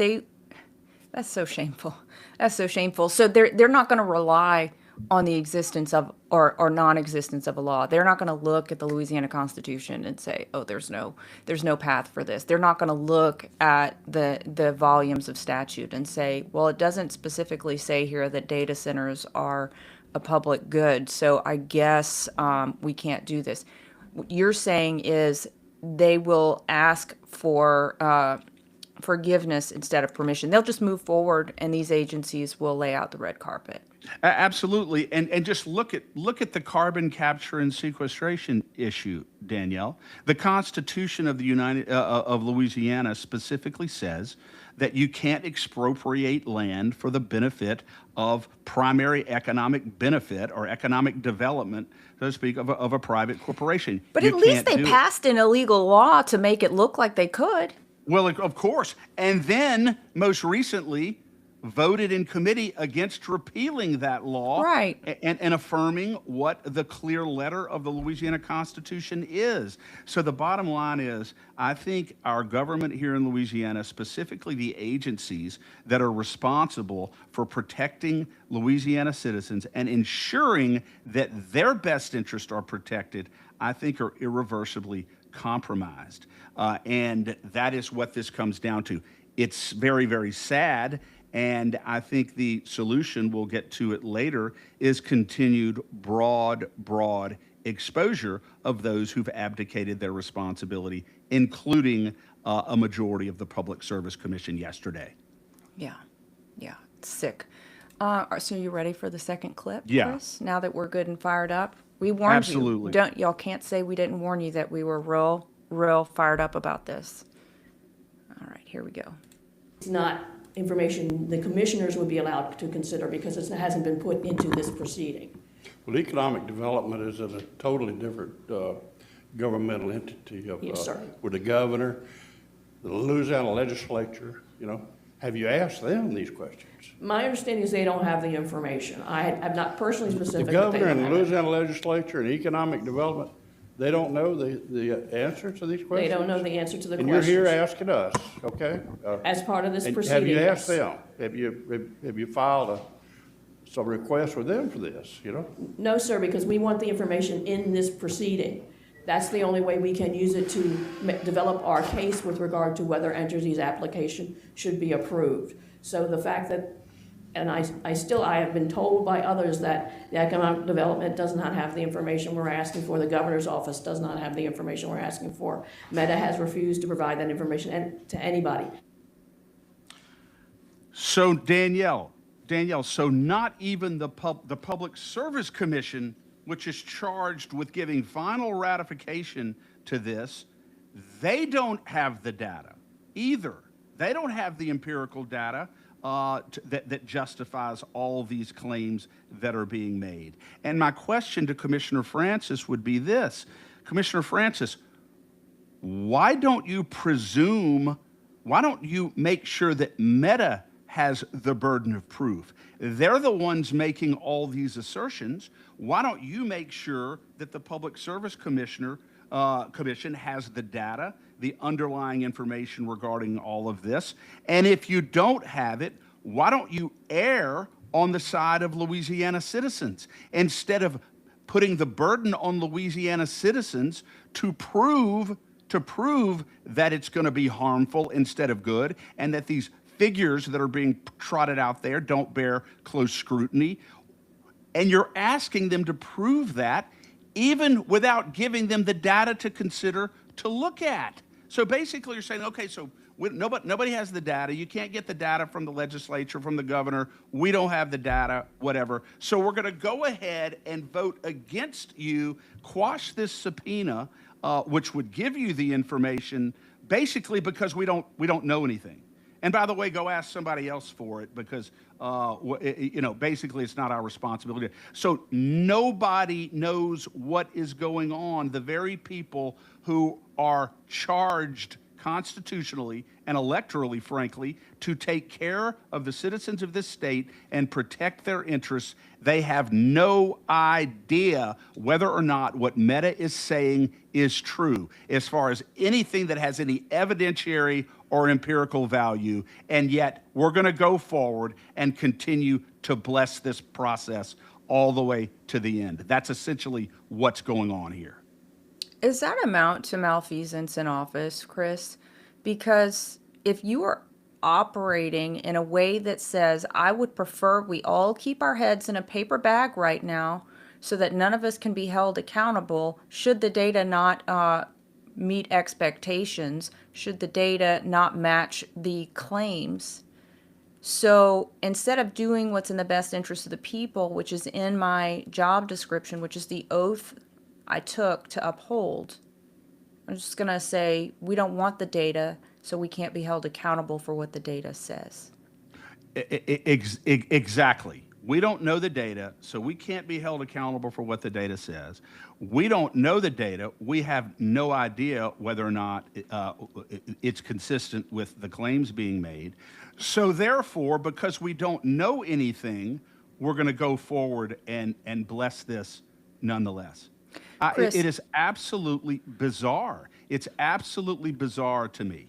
that's so shameful. That's so shameful. So they're not going to rely on the existence of or non-existence of a law. They're not going to look at the Louisiana Constitution and say, oh, there's no path for this. They're not going to look at the volumes of statute and say, well, it doesn't specifically say here that data centers are a public good, so I guess we can't do this. What you're saying is they will ask for forgiveness instead of permission. They'll just move forward, and these agencies will lay out the red carpet. Absolutely, and just look at the carbon capture and sequestration issue, Danielle. The Constitution of the of Louisiana specifically says that you can't expropriate land for the benefit of primary economic benefit or economic development, so to speak, of a private corporation. But at least they passed an illegal law to make it look like they could. Well, of course, and then most recently voted in committee against repealing that law, right, and affirming what the clear letter of the Louisiana Constitution is. So the bottom line is, I think our government here in Louisiana, specifically the agencies that are responsible for protecting Louisiana citizens and ensuring that their best interests are protected, I think are irreversibly compromised. And that is what this comes down to. It's very, very sad. And I think the solution, we'll get to it later, is continued broad exposure of those who've abdicated their responsibility, including a majority of the Public Service Commission yesterday. Yeah, it's sick. So you ready for the second clip, yeah. Chris? Now that we're good and fired up? We warned Absolutely. you. Y'all can't say we didn't warn you that we were real real fired up about this. All right, here we go. It's not information the commissioners would be allowed to consider because it hasn't been put into this proceeding. Well, economic development is in a totally different governmental entity of, Yes, sir. with the governor, the Louisiana legislature, you know. Have you asked them these questions? My understanding is they don't have the information. I'm not personally The specific. but they governor don't and the have it. Louisiana legislature and economic development, they don't know the answer to these questions? They don't know the answer to the And you're questions. here asking us, okay? As part of this And proceeding. have you asked yes. them? Have you filed some requests with them for this, you know? No, sir, because we want the information in this proceeding. That's the only way we can use it to develop our case with regard to whether Entergy's application should be approved. So the fact that, and I have been told by others that the economic development does not have the information we're asking for, the governor's office does not have the information we're asking for. Meta has refused to provide that information to anybody. So Danielle, so not even the Public Service Commission, which is charged with giving final ratification to this, they don't have the data either. They don't have the empirical data that justifies all these claims that are being made. And my question to Commissioner Francis would be this. Commissioner Francis, why don't you make sure that Meta has the burden of proof? They're the ones making all these assertions. Why don't you make sure that the Public Service Commission has the data, the underlying information regarding all of this? And if you don't have it, why don't you err on the side of Louisiana citizens instead of putting the burden on Louisiana citizens to prove that it's going to be harmful instead of good, and that these figures that are being trotted out there don't bear close scrutiny? And you're asking them to prove that even without giving them the data to consider to look at. So basically you're saying, okay, so nobody has the data. You can't get the data from the legislature, from the governor. We don't have the data, whatever. So we're going to go ahead and vote against you, quash this subpoena, which would give you the information, basically because we don't know anything. And by the way, go ask somebody else for it because, basically it's not our responsibility. So nobody knows what is going on. The very people who are charged constitutionally and electorally, frankly, to take care of the citizens of this state and protect their interests, they have no idea whether or not what Meta is saying is true as far as anything that has any evidentiary or empirical value. And yet we're going to go forward and continue to bless this process all the way to the end. That's essentially what's going on here. Does that amount to malfeasance in office, Chris? Because if you are operating in a way that says, I would prefer we all keep our heads in a paper bag right now so that none of us can be held accountable, should the data not meet expectations, should the data not match the claims. So instead of doing what's in the best interest of the people, which is in my job description, which is the oath I took to uphold, I'm just going to say we don't want the data, so we can't be held accountable for what the data says. Exactly. We don't know the data, so we can't be held accountable for what the data says. We don't know the data. We have no idea whether or not it's consistent with the claims being made. So therefore, because we don't know anything, we're going to go forward and bless this nonetheless. Chris, it is absolutely bizarre. It's absolutely bizarre to me.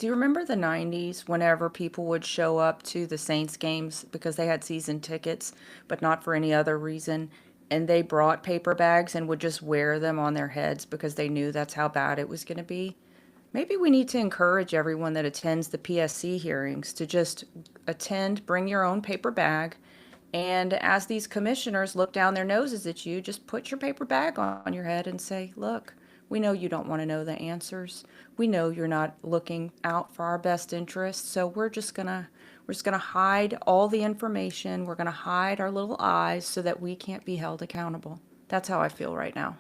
do you remember the 90s whenever people would show up to the Saints games because they had season tickets, but not for any other reason, and they brought paper bags and would just wear them on their heads because they knew that's how bad it was going to be? Maybe we need to encourage everyone that attends the PSC hearings to just attend, bring your own paper bag, and as these commissioners look down their noses at you, just put your paper bag on your head and say, look, we know you don't want to know the answers. We know you're not looking out for our best interests, so we're just gonna hide all the information. We're gonna hide our little eyes so that we can't be held accountable. That's how I feel right now.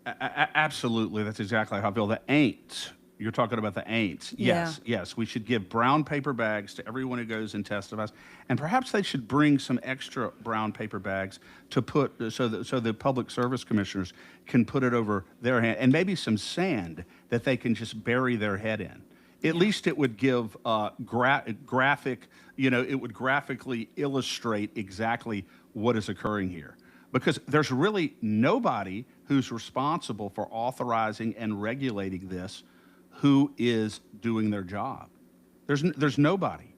Absolutely. That's exactly how I feel. The ain'ts. You're talking about the ain'ts. Yes, yes. We should give brown paper bags to everyone who goes and testifies, and perhaps they should bring some extra brown paper bags to put so the public service commissioners can put it over their hand, and maybe some sand that they can just bury their head in. At least it would give graphic, it would graphically illustrate exactly what is occurring here. Because there's really nobody who's responsible for authorizing and regulating this who is doing their job. There's nobody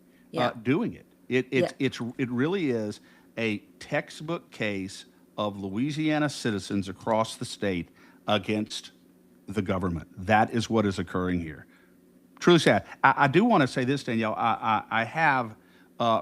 doing it. It really is a textbook case of Louisiana citizens across the state against the government. That is what is occurring here. Truly sad. I do want to say this, Danielle. I have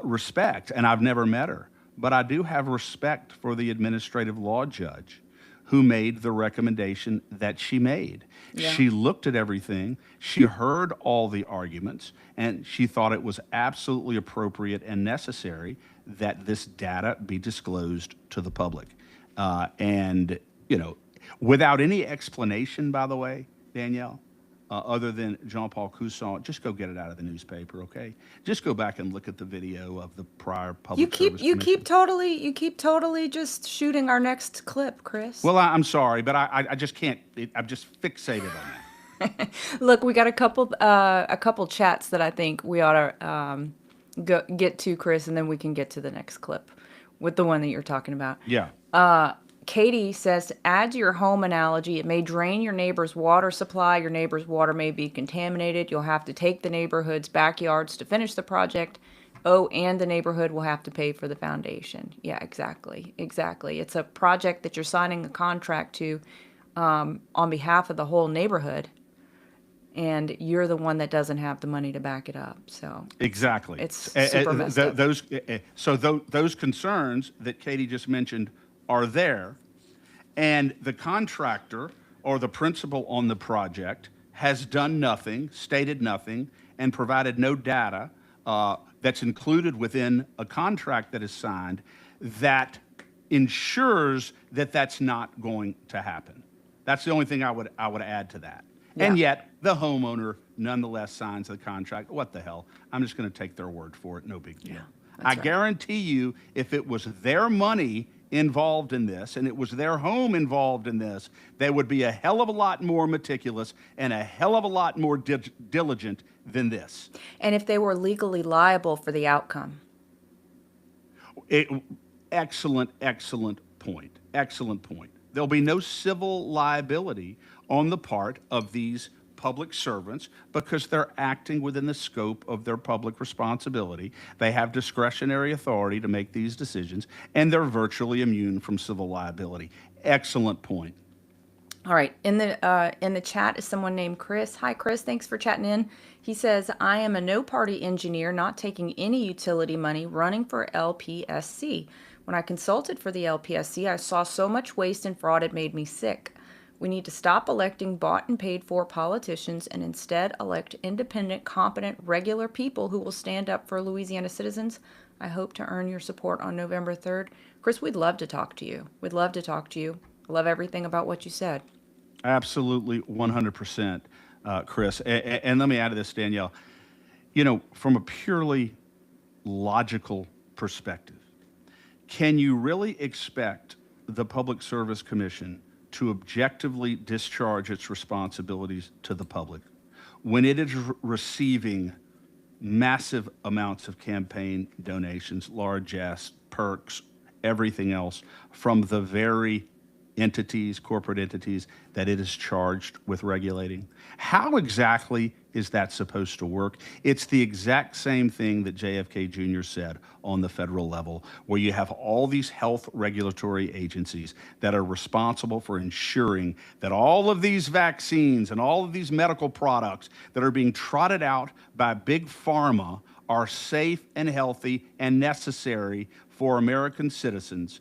respect, and I've never met her, but I do have respect for the administrative law judge who made the recommendation that she made. Yeah. She looked at everything, she heard all the arguments, and she thought it was absolutely appropriate and necessary that this data be disclosed to the public. And, without any explanation, by the way, Danielle, other than Jean-Paul Cousson, just go get it out of the newspaper, okay? Just go back and look at the video of the prior public service you keep totally just shooting our next clip, Chris. Well, I'm sorry, but I just can't. I'm just fixated on that. Look, we got a couple chats that I think we ought to get to, Chris, and then we can get to the next clip with the one that you're talking about. Yeah. Katie says, to add to your home analogy, it may drain your neighbor's water supply. Your neighbor's water may be contaminated. You'll have to take the neighborhood's backyards to finish the project. Oh, and the neighborhood will have to pay for the foundation. Yeah, exactly. It's a project that you're signing a contract to on behalf of the whole neighborhood, and you're the one that doesn't have the money to back it up. So exactly, it's super messed up. Those concerns that Katie just mentioned are there, and the contractor or the principal on the project has done nothing, stated nothing, and provided no data that's included within a contract that is signed that ensures that that's not going to happen. That's the only thing I would add to that. Yeah. And yet the homeowner nonetheless signs the contract. What the hell? I'm just going to take their word for it. No big deal. Yeah, I guarantee you, if it was their money involved in this and it was their home involved in this, they would be a hell of a lot more meticulous and a hell of a lot more diligent than this. And if they were legally liable for the outcome. Excellent point. Excellent point. There'll be no civil liability on the part of these public servants because they're acting within the scope of their public responsibility. They have discretionary authority to make these decisions, and they're virtually immune from civil liability. Excellent point. All right. In the chat is someone named Chris. Hi, Chris. Thanks for chatting in. He says, I am a no-party engineer not taking any utility money running for LPSC. When I consulted for the LPSC, I saw so much waste and fraud it made me sick. We need to stop electing bought and paid for politicians and instead elect independent, competent, regular people who will stand up for Louisiana citizens. I hope to earn your support on November 3rd. Chris, we'd love to talk to you. I love everything about what you said. Absolutely, 100%, Chris. And let me add to this, Danielle. From a purely logical perspective, can you really expect the Public Service Commission to objectively discharge its responsibilities to the public when it is receiving massive amounts of campaign donations, largesse, perks, everything else from the very corporate entities that it is charged with regulating? How exactly is that supposed to work? It's the exact same thing that JFK Jr. said on the federal level, where you have all these health regulatory agencies that are responsible for ensuring that all of these vaccines and all of these medical products that are being trotted out by big pharma are safe and healthy and necessary for American citizens.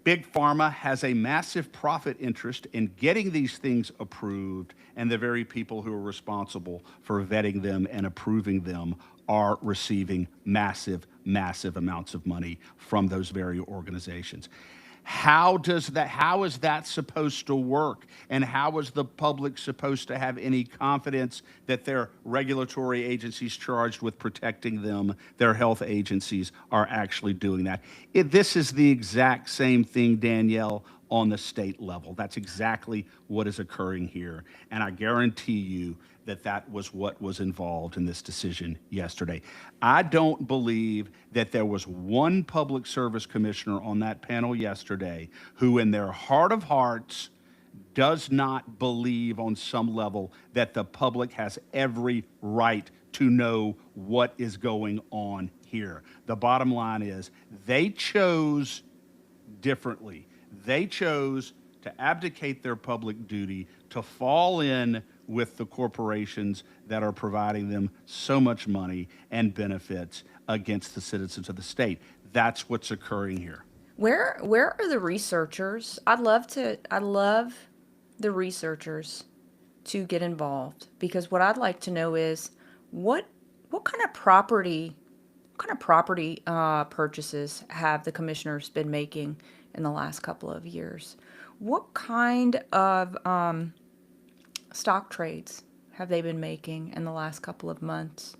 Big Pharma has a massive profit interest in getting these things approved, and the very people who are responsible for vetting them and approving them are receiving massive amounts of money from those very organizations. How is that supposed to work? And how is the public supposed to have any confidence that their regulatory agencies charged with protecting them, their health agencies, are actually doing that? This is the exact same thing, Danielle, on the state level. That's exactly what is occurring here. And I guarantee you that was what was involved in this decision yesterday. I don't believe that there was one public service commissioner on that panel yesterday who in their heart of hearts does not believe on some level that the public has every right to know what is going on here. The bottom line is they chose differently. They chose to abdicate their public duty to fall in with the corporations that are providing them so much money and benefits against the citizens of the state. That's what's occurring here. Where are the researchers? I'd love the researchers to get involved, because what I'd like to know is what kind of property purchases have the commissioners been making in the last couple of years? What kind of stock trades have they been making in the last couple of months?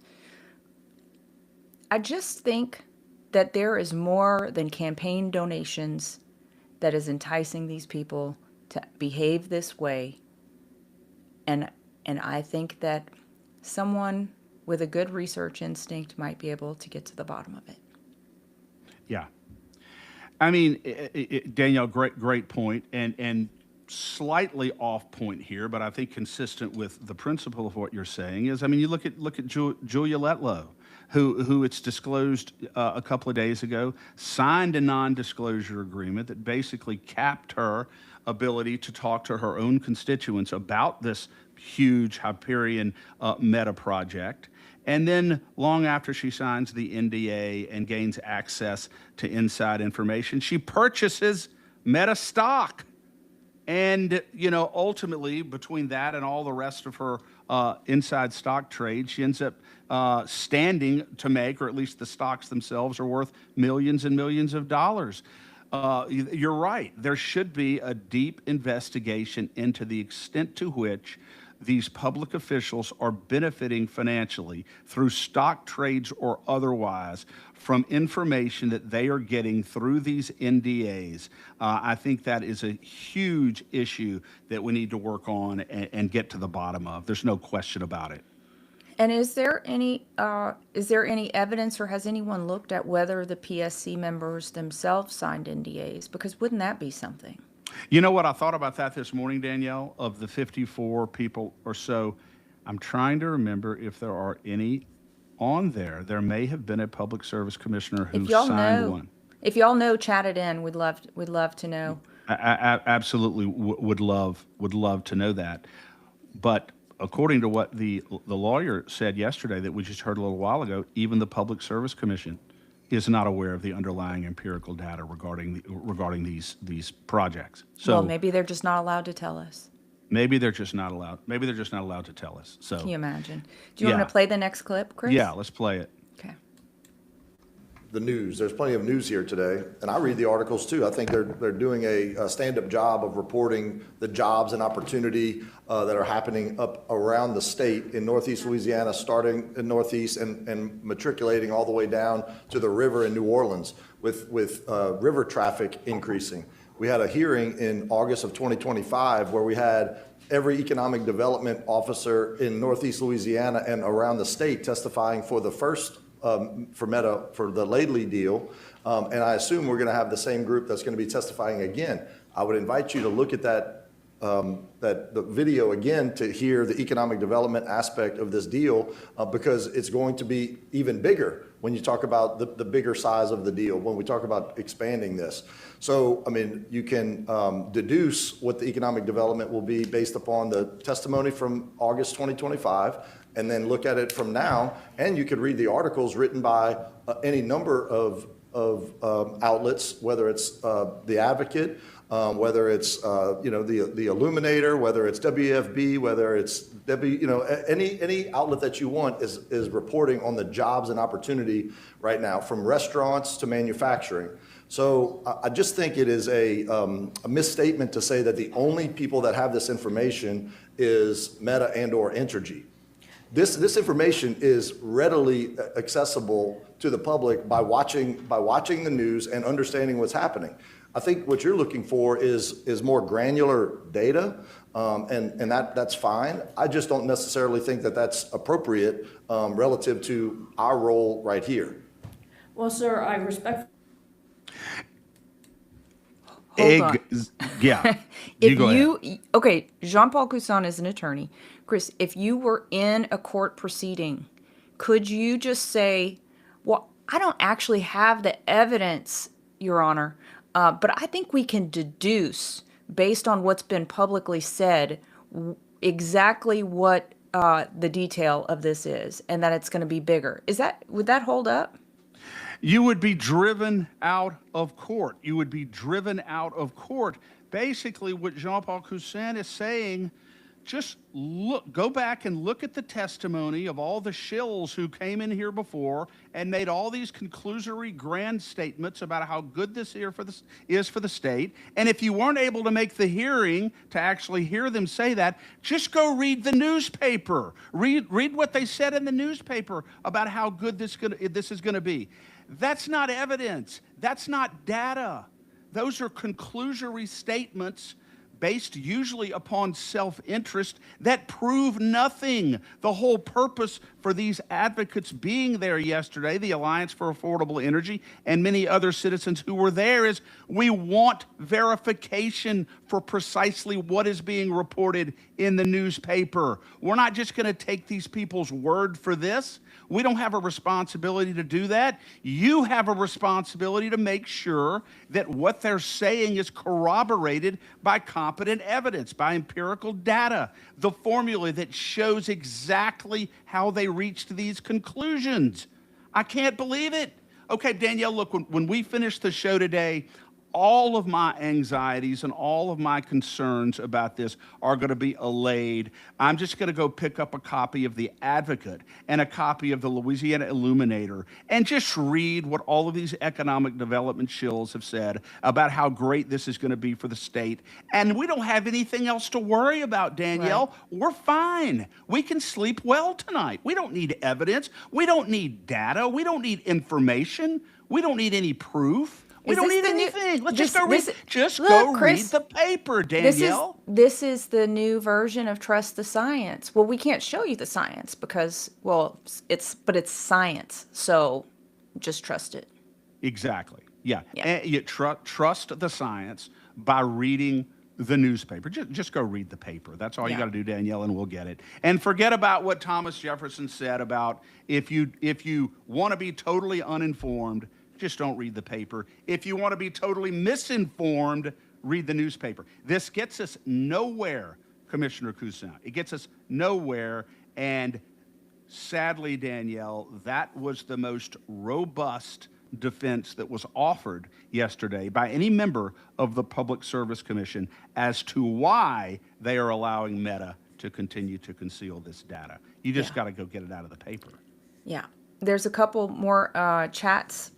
I just think that there is more than campaign donations that is enticing these people to behave this way. And I think that someone with a good research instinct might be able to get to the bottom of it. Yeah. I mean, Danielle, great point, and slightly off point here, but I think consistent with the principle of what you're saying is, I mean, you look at Julia Letlow, who it's disclosed a couple of days ago, signed a non-disclosure agreement that basically capped her ability to talk to her own constituents about this huge Hyperion meta project. And then long after she signs the NDA and gains access to inside information, she purchases Meta stock. And, ultimately, between that and all the rest of her inside stock trade, she ends up standing to make, or at least the stocks themselves are worth millions and millions of dollars. You're right. There should be a deep investigation into the extent to which these public officials are benefiting financially through stock trades or otherwise from information that they are getting through these NDAs. I think that is a huge issue that we need to work on and get to the bottom of. There's no question about it. And is there any evidence, or has anyone looked at whether the PSC members themselves signed NDAs? Because wouldn't that be something? You know what? I thought about that this morning, Danielle. Of the 54 people or so, I'm trying to remember if there are any on there. There may have been a public service commissioner who signed one. If y'all know, chat it in. We'd love to know. I absolutely would love to know that. But according to what the lawyer said yesterday that we just heard a little while ago, even the Public Service Commission is not aware of the underlying empirical data regarding these projects. So well, maybe they're just not allowed to tell us. Maybe they're just not allowed. Maybe they're just not allowed to tell us. So can you imagine? Do you want to play the next clip, Chris? Yeah, let's play it. Okay. The news. There's plenty of news here today, and I read the articles too. I think they're doing a stand-up job of reporting the jobs and opportunity that are happening up around the state in Northeast Louisiana, starting in Northeast and matriculating all the way down to the river in New Orleans with river traffic increasing. We had a hearing in August of 2025 where we had every economic development officer in Northeast Louisiana and around the state testifying for the first for Meta for the Laidley deal, and I assume we're going to have the same group that's going to be testifying again. I would invite you to look at the video again to hear the economic development aspect of this deal, because it's going to be even bigger when you talk about the bigger size of the deal, when we talk about expanding this. So, I mean, you can deduce what the economic development will be based upon the testimony from August 2025, and then look at it from now, and you could read the articles written by any number of outlets, whether it's The Advocate, whether it's the Illuminator, whether it's WFB, whether it's any outlet that you want is reporting on the jobs and opportunity right now, from restaurants to manufacturing. So I just think it is a misstatement to say that the only people that have this information is Meta and/or Entergy. This information is readily accessible to the public by watching the news and understanding what's happening. I think what you're looking for is more granular data, and that's fine. I just don't necessarily think that that's appropriate relative to our role right here. Well, sir, I respect. Hold on. Yeah. If go ahead. okay, Jean-Paul Coussin is an attorney. Chris, if you were in a court proceeding, could you just say, well, I don't actually have the evidence, Your Honor, but I think we can deduce, based on what's been publicly said, exactly what the detail of this is, and that it's going to be bigger. Would that hold up? You would be driven out of court. You would be driven out of court. Basically, what Jean-Paul Coussin is saying, just go back and look at the testimony of all the shills who came in here before and made all these conclusory grand statements about how good this is for the state. And if you weren't able to make the hearing to actually hear them say that, just go read the newspaper. Read what they said in the newspaper about how good this is going to be. That's not evidence. That's not data. Those are conclusory statements based usually upon self-interest that prove nothing. The whole purpose for these advocates being there yesterday, the Alliance for Affordable Energy and many other citizens who were there, is we want verification for precisely what is being reported in the newspaper. We're not just going to take these people's word for this. We don't have a responsibility to do that. You have a responsibility to make sure that what they're saying is corroborated by competent evidence, by empirical data, the formula that shows exactly how they reached these conclusions. I can't believe it. Okay, Danielle, look, when we finish the show today, all of my anxieties and all of my concerns about this are going to be allayed. I'm just going to go pick up a copy of The Advocate and a copy of the Louisiana Illuminator and just read what all of these economic development shills have said about how great this is going to be for the state. And we don't have anything else to worry about, Danielle. Right. We're fine. We can sleep well tonight. We don't need evidence. We don't need data. We don't need information. We don't need any proof. We don't need anything. Let's just go read. Just go read the paper, Danielle. This is the new version of trust the science. Well, we can't show you the science because, well, it's science. So just trust it. Exactly. Yeah. And you trust the science by reading the newspaper. Just go read the paper. That's all you got to do, Danielle, and we'll get it. And forget about what Thomas Jefferson said about if you want to be totally uninformed, just don't read the paper. If you want to be totally misinformed, read the newspaper. This gets us nowhere, Commissioner Coussin. It gets us nowhere, and sadly, Danielle, that was the most robust defense that was offered yesterday by any member of the Public Service Commission as to why they are allowing Meta to continue to conceal this data. You just got to go get it out of the paper. Yeah. There's a couple more chats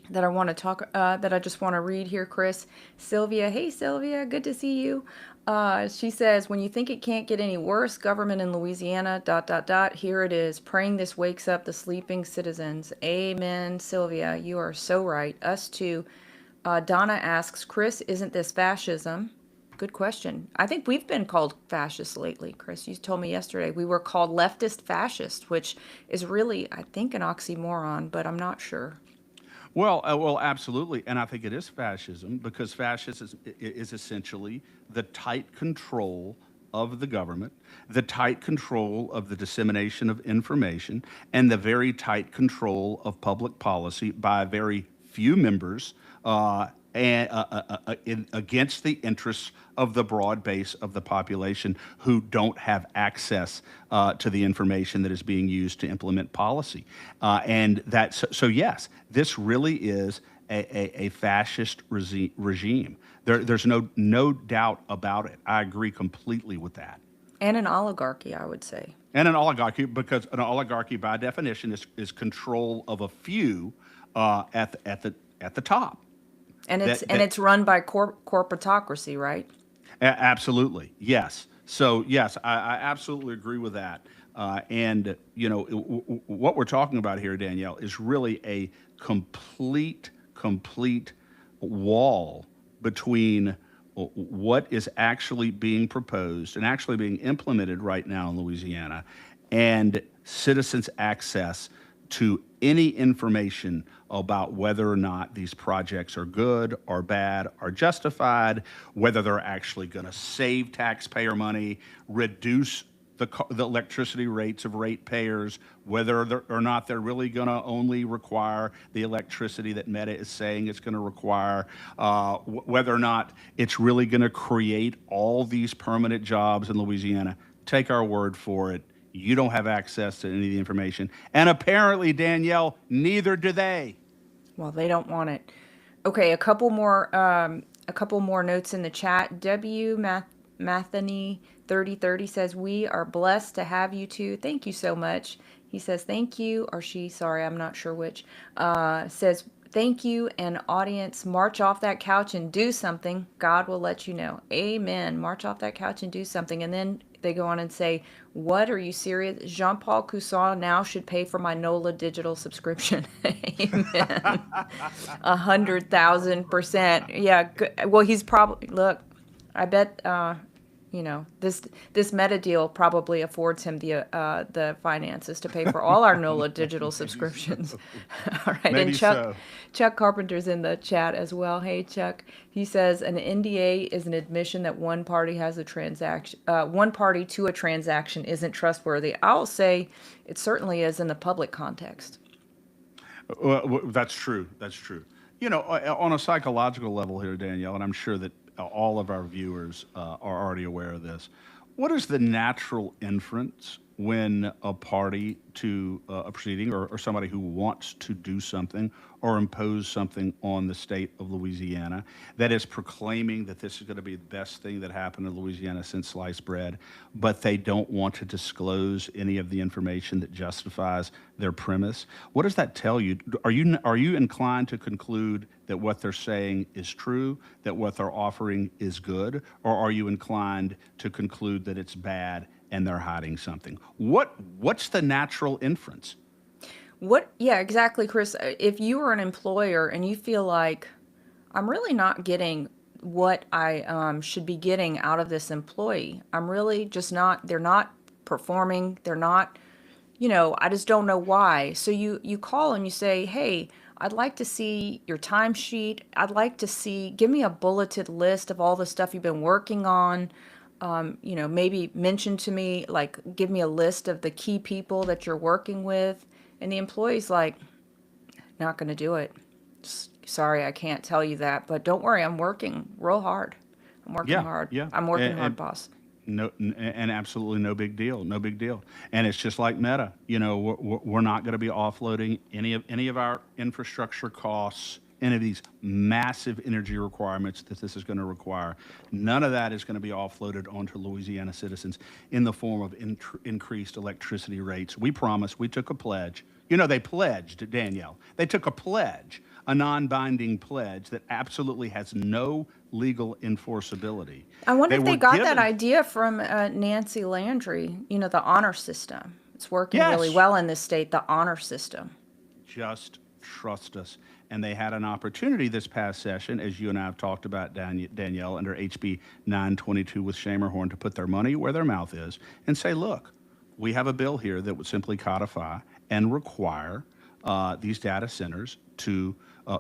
that I want to talk, that I just want to read here, Chris. Sylvia, hey Sylvia, good to see you. She says, when you think it can't get any worse, government in Louisiana, ... here it is, praying this wakes up the sleeping citizens. Amen, Sylvia, you are so right. Us too. Donna asks, Chris, isn't this fascism? Good question. I think we've been called fascist lately, Chris. You told me yesterday we were called leftist fascist, which is really, I think, an oxymoron, but I'm not sure. Well, absolutely, and I think it is fascism because fascism is essentially the tight control of the government, the tight control of the dissemination of information, and the very tight control of public policy by very few members against the interests of the broad base of the population who don't have access to the information that is being used to implement policy. And that's, so yes, this really is a fascist regime. There's no doubt about it. I agree completely with that. And an oligarchy, I would say. And an oligarchy, because an oligarchy by definition is control of a few at the top. And it's run by corporatocracy, right? Absolutely, yes. So yes, I absolutely agree with that. And you know, what we're talking about here, Danielle, is really a complete wall between what is actually being proposed and actually being implemented right now in Louisiana and citizens' access to any information about whether or not these projects are good or bad or justified, whether they're actually going to save taxpayer money, reduce the electricity rates of ratepayers, whether or not they're really going to only require the electricity that Meta is saying it's going to require, whether or not it's really going to create all these permanent jobs in Louisiana. Take our word for it. You don't have access to any of the information. And apparently, Danielle, neither do they. Well, they don't want it. Okay, a couple more notes in the chat. Matheny 3030 says, "We are blessed to have you two." Thank you so much. He says, "Thank you," or she, sorry, I'm not sure which, says, "Thank you, and audience, march off that couch and do something. God will let you know." Amen. March off that couch and do something. And then they go on and say, "What, are you serious? Jean-Paul Cousin now should pay for my NOLA digital subscription." Amen. 100,000%. Yeah. Well, he's probably, look, I bet, this Meta deal probably affords him the finances to pay for all our NOLA digital subscriptions. All right, Maybe and so. Chuck Carpenter's in the chat as well. Hey, Chuck. He says an NDA is an admission that one party to a transaction isn't trustworthy. I'll say it certainly is in the public context. Well, that's true. That's true. You know, on a psychological level here, Danielle, and I'm sure that all of our viewers are already aware of this. What is the natural inference when a party to a proceeding or somebody who wants to do something or impose something on the state of Louisiana that is proclaiming that this is going to be the best thing that happened in Louisiana since sliced bread, but they don't want to disclose any of the information that justifies their premise? What does that tell you? Are you inclined to conclude that what they're saying is true, that what they're offering is good, or are you inclined to conclude that it's bad and they're hiding something? What's the natural inference? Yeah, exactly, Chris. If you are an employer and you feel like I'm really not getting what I should be getting out of this employee, I'm really just not, they're not performing, they're not, I just don't know why. So you call and you say, "Hey, I'd like to see your timesheet. I'd like to give me a bulleted list of all the stuff you've been working on. Maybe mention to me, like, give me a list of the key people that you're working with." And the employee's like, "Not going to do it. Sorry, I can't tell you that, but don't worry, I'm working real hard. I'm working hard. Yeah. I'm working hard, boss." No, and absolutely no big deal, no big deal. And it's just like Meta. We're not going to be offloading any of our infrastructure costs, any of these massive energy requirements that this is going to require. None of that is going to be offloaded onto Louisiana citizens in the form of increased electricity rates. We promised. We took a pledge. They pledged, Danielle. They took a pledge, a non-binding pledge that absolutely has no legal enforceability. I wonder if they got that idea from Nancy Landry, the honor system. It's working really well in this state, the honor system. Just trust us. And they had an opportunity this past session, as you and I have talked about, Danielle, under HB 922 with Schermerhorn, to put their money where their mouth is and say, look, we have a bill here that would simply codify and require these data centers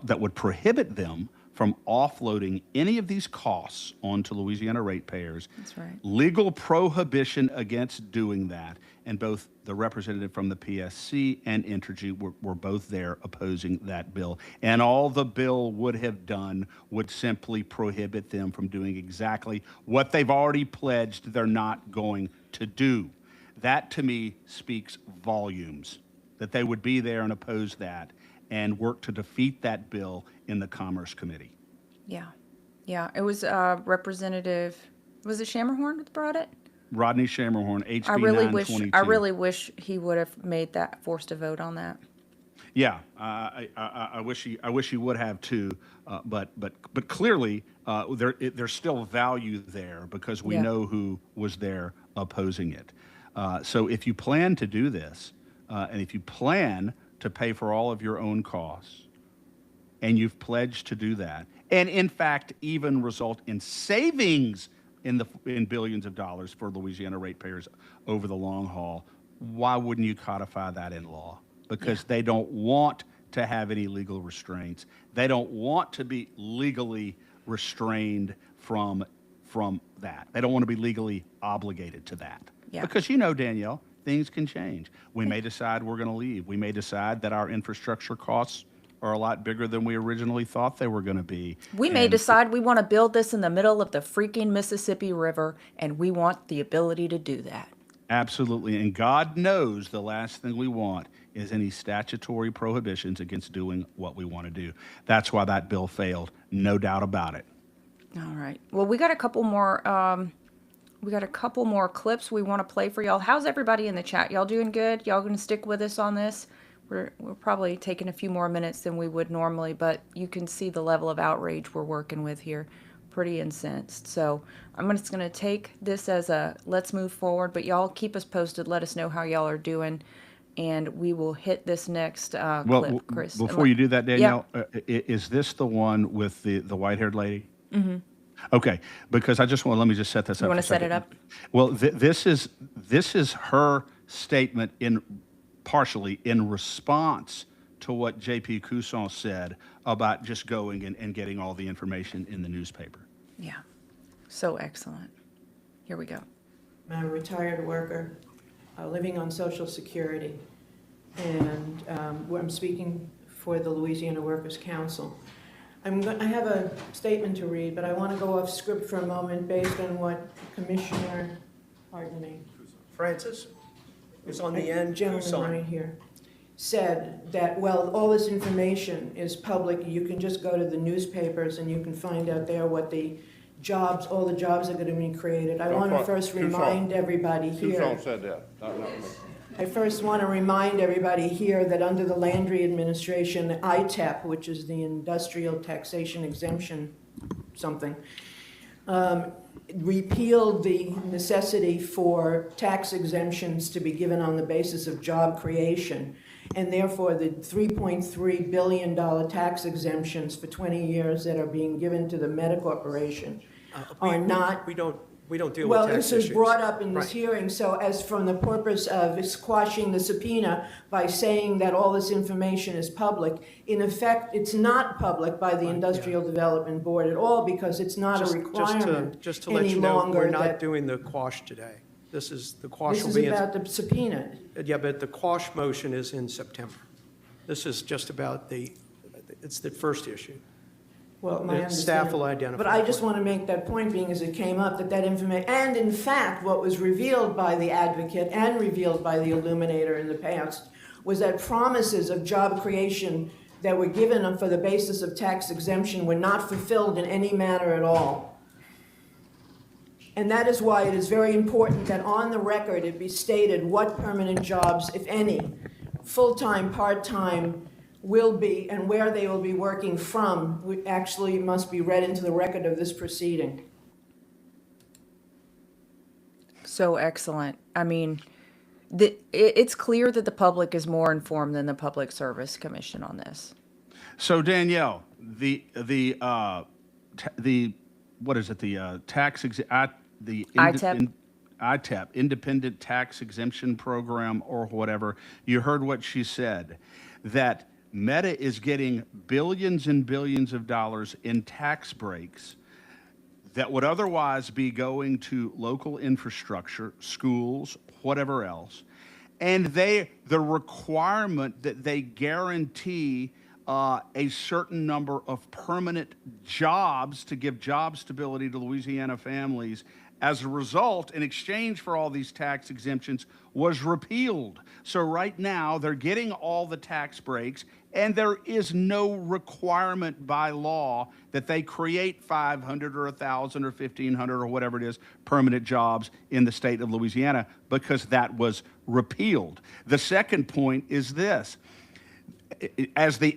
that would prohibit them from offloading any of these costs onto Louisiana ratepayers. That's right. Legal prohibition against doing that. And both the representative from the PSC and Entergy were both there opposing that bill. And all the bill would have done would simply prohibit them from doing exactly what they've already pledged they're not going to do. That, to me, speaks volumes, that they would be there and oppose that and work to defeat that bill in the Commerce Committee. Yeah. It was Representative, was it Schermerhorn that brought it? Rodney Schermerhorn, HB 922. I really wish he would have forced a vote on that. Yeah, I wish he would have too, but clearly there's still value there because we Yeah. know who was there opposing it. So if you plan to do this, and if you plan to pay for all of your own costs, and you've pledged to do that, and in fact even result in savings in billions of dollars for Louisiana ratepayers over the long haul, why wouldn't you codify that in law? Because they don't want to have any legal restraints. They don't want to be legally restrained from that. They don't want to be legally obligated to that. Yeah. Because you know, Danielle, things can change. We may decide we're going to leave. We may decide that our infrastructure costs are a lot bigger than we originally thought they were going to be. We may decide we want to build this in the middle of the freaking Mississippi River, and we want the ability to do that. Absolutely. And God knows the last thing we want is any statutory prohibitions against doing what we want to do. That's why that bill failed. No doubt about it. All right. Well, we got a couple more. Clips we want to play for y'all. How's everybody in the chat? Y'all doing good? Y'all going to stick with us on this? We're probably taking a few more minutes than we would normally, but you can see the level of outrage we're working with here. Pretty incensed. So I'm just going to take this as a let's move forward, but y'all keep us posted. Let us know how y'all are doing, and we will hit this next clip, Chris. Before you do that, Danielle, is this the one with the white-haired lady? Mm-hmm. Okay, because let me just set this up. You want to set it up? Well, this is her statement partially in response to what J.P. Couson said about just going and getting all the information in the newspaper. Yeah. So excellent. Here we go. I'm a retired worker living on Social Security, and I'm speaking for the Louisiana Workers' Council. I have a statement to read, but I want to go off script for a moment based on what Commissioner, pardon me, Francis is on the end. Gentleman Couson. right here, said that, well, all this information is public. You can just go to the newspapers and you can find out there what the jobs, all the jobs are going to be created. I want to first remind everybody here. Couson said that, not me. I first want to remind everybody here that under the Landry administration, the ITEP, which is the Industrial Taxation Exemption something, repealed the necessity for tax exemptions to be given on the basis of job creation. And therefore, the $3.3 billion tax exemptions for 20 years that are being given to the Meta Corporation are not. We don't deal Well, with tax this was issues. brought up in this Right. hearing, so as from the purpose of squashing the subpoena by saying that all this information is public, in effect, it's not public by the Industrial Development Board at all, because it's not a requirement Just to let any you know, longer we're not that. doing the quash today. This is, the quash This will is be in. about the subpoena. Yeah, but the quash motion is in September. This is just about it's the first issue. Well, my The staff understanding. will identify But I the just point. want to make that point, being as it came up, that information, and in fact, what was revealed by the advocate and revealed by the illuminator in the past was that promises of job creation that were given for the basis of tax exemption were not fulfilled in any manner at all. And that is why it is very important that on the record it be stated what permanent jobs, if any, full-time, part-time, will be, and where they will be working from, actually must be read into the record of this proceeding. So excellent. I mean, it's clear that the public is more informed than the Public Service Commission on this. So Danielle, the what is it? The ITEP, Independent Tax Exemption Program, or whatever. You heard what she said, that Meta is getting billions and billions of dollars in tax breaks that would otherwise be going to local infrastructure, schools, whatever else. And the requirement that they guarantee a certain number of permanent jobs to give job stability to Louisiana families as a result, in exchange for all these tax exemptions, was repealed. So right now, they're getting all the tax breaks, and there is no requirement by law that they create 500 or 1,000 or 1,500 or whatever it is permanent jobs in the state of Louisiana, because that was repealed. The second point is this.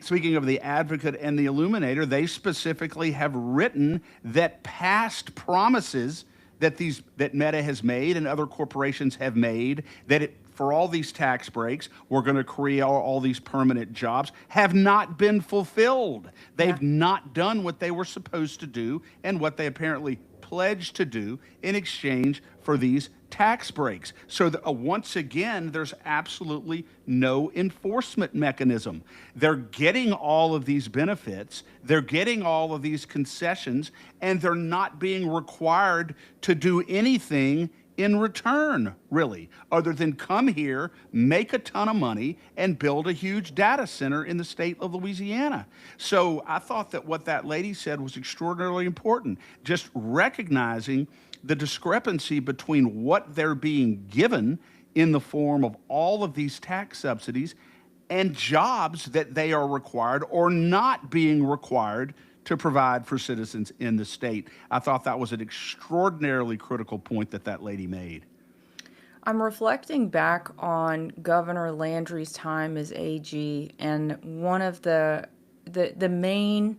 speaking of the advocate and the illuminator, they specifically have written that past promises that Meta has made and other corporations have made, that for all these tax breaks, we're going to create all these permanent jobs, have not been fulfilled. They've not done what they were supposed to do and what they apparently pledged to do in exchange for these tax breaks. So once again, there's absolutely no enforcement mechanism. They're getting all of these benefits, they're getting all of these concessions, and they're not being required to do anything in return, really, other than come here, make a ton of money, and build a huge data center in the state of Louisiana. So I thought that what that lady said was extraordinarily important, just recognizing the discrepancy between what they're being given in the form of all of these tax subsidies and jobs that they are required or not being required to provide for citizens in the state. I thought that was an extraordinarily critical point that lady made. I'm reflecting back on Governor Landry's time as AG, and one of the main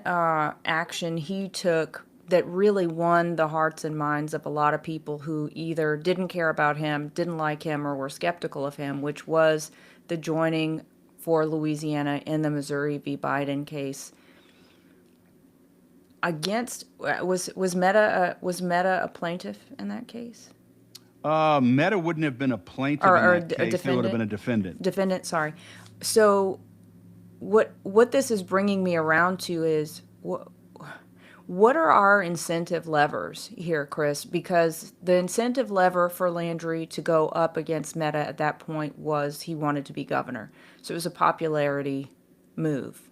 action he took that really won the hearts and minds of a lot of people who either didn't care about him, didn't like him, or were skeptical of him, which was the joining for Louisiana in the Missouri v. Biden case. Was Meta a plaintiff in that case? Meta wouldn't have been a plaintiff Or in that case. It would have been a defendant. Defendant, sorry. So what this is bringing me around to is what are our incentive levers here, Chris? Because the incentive lever for Landry to go up against Meta at that point was he wanted to be governor. So it was a popularity move.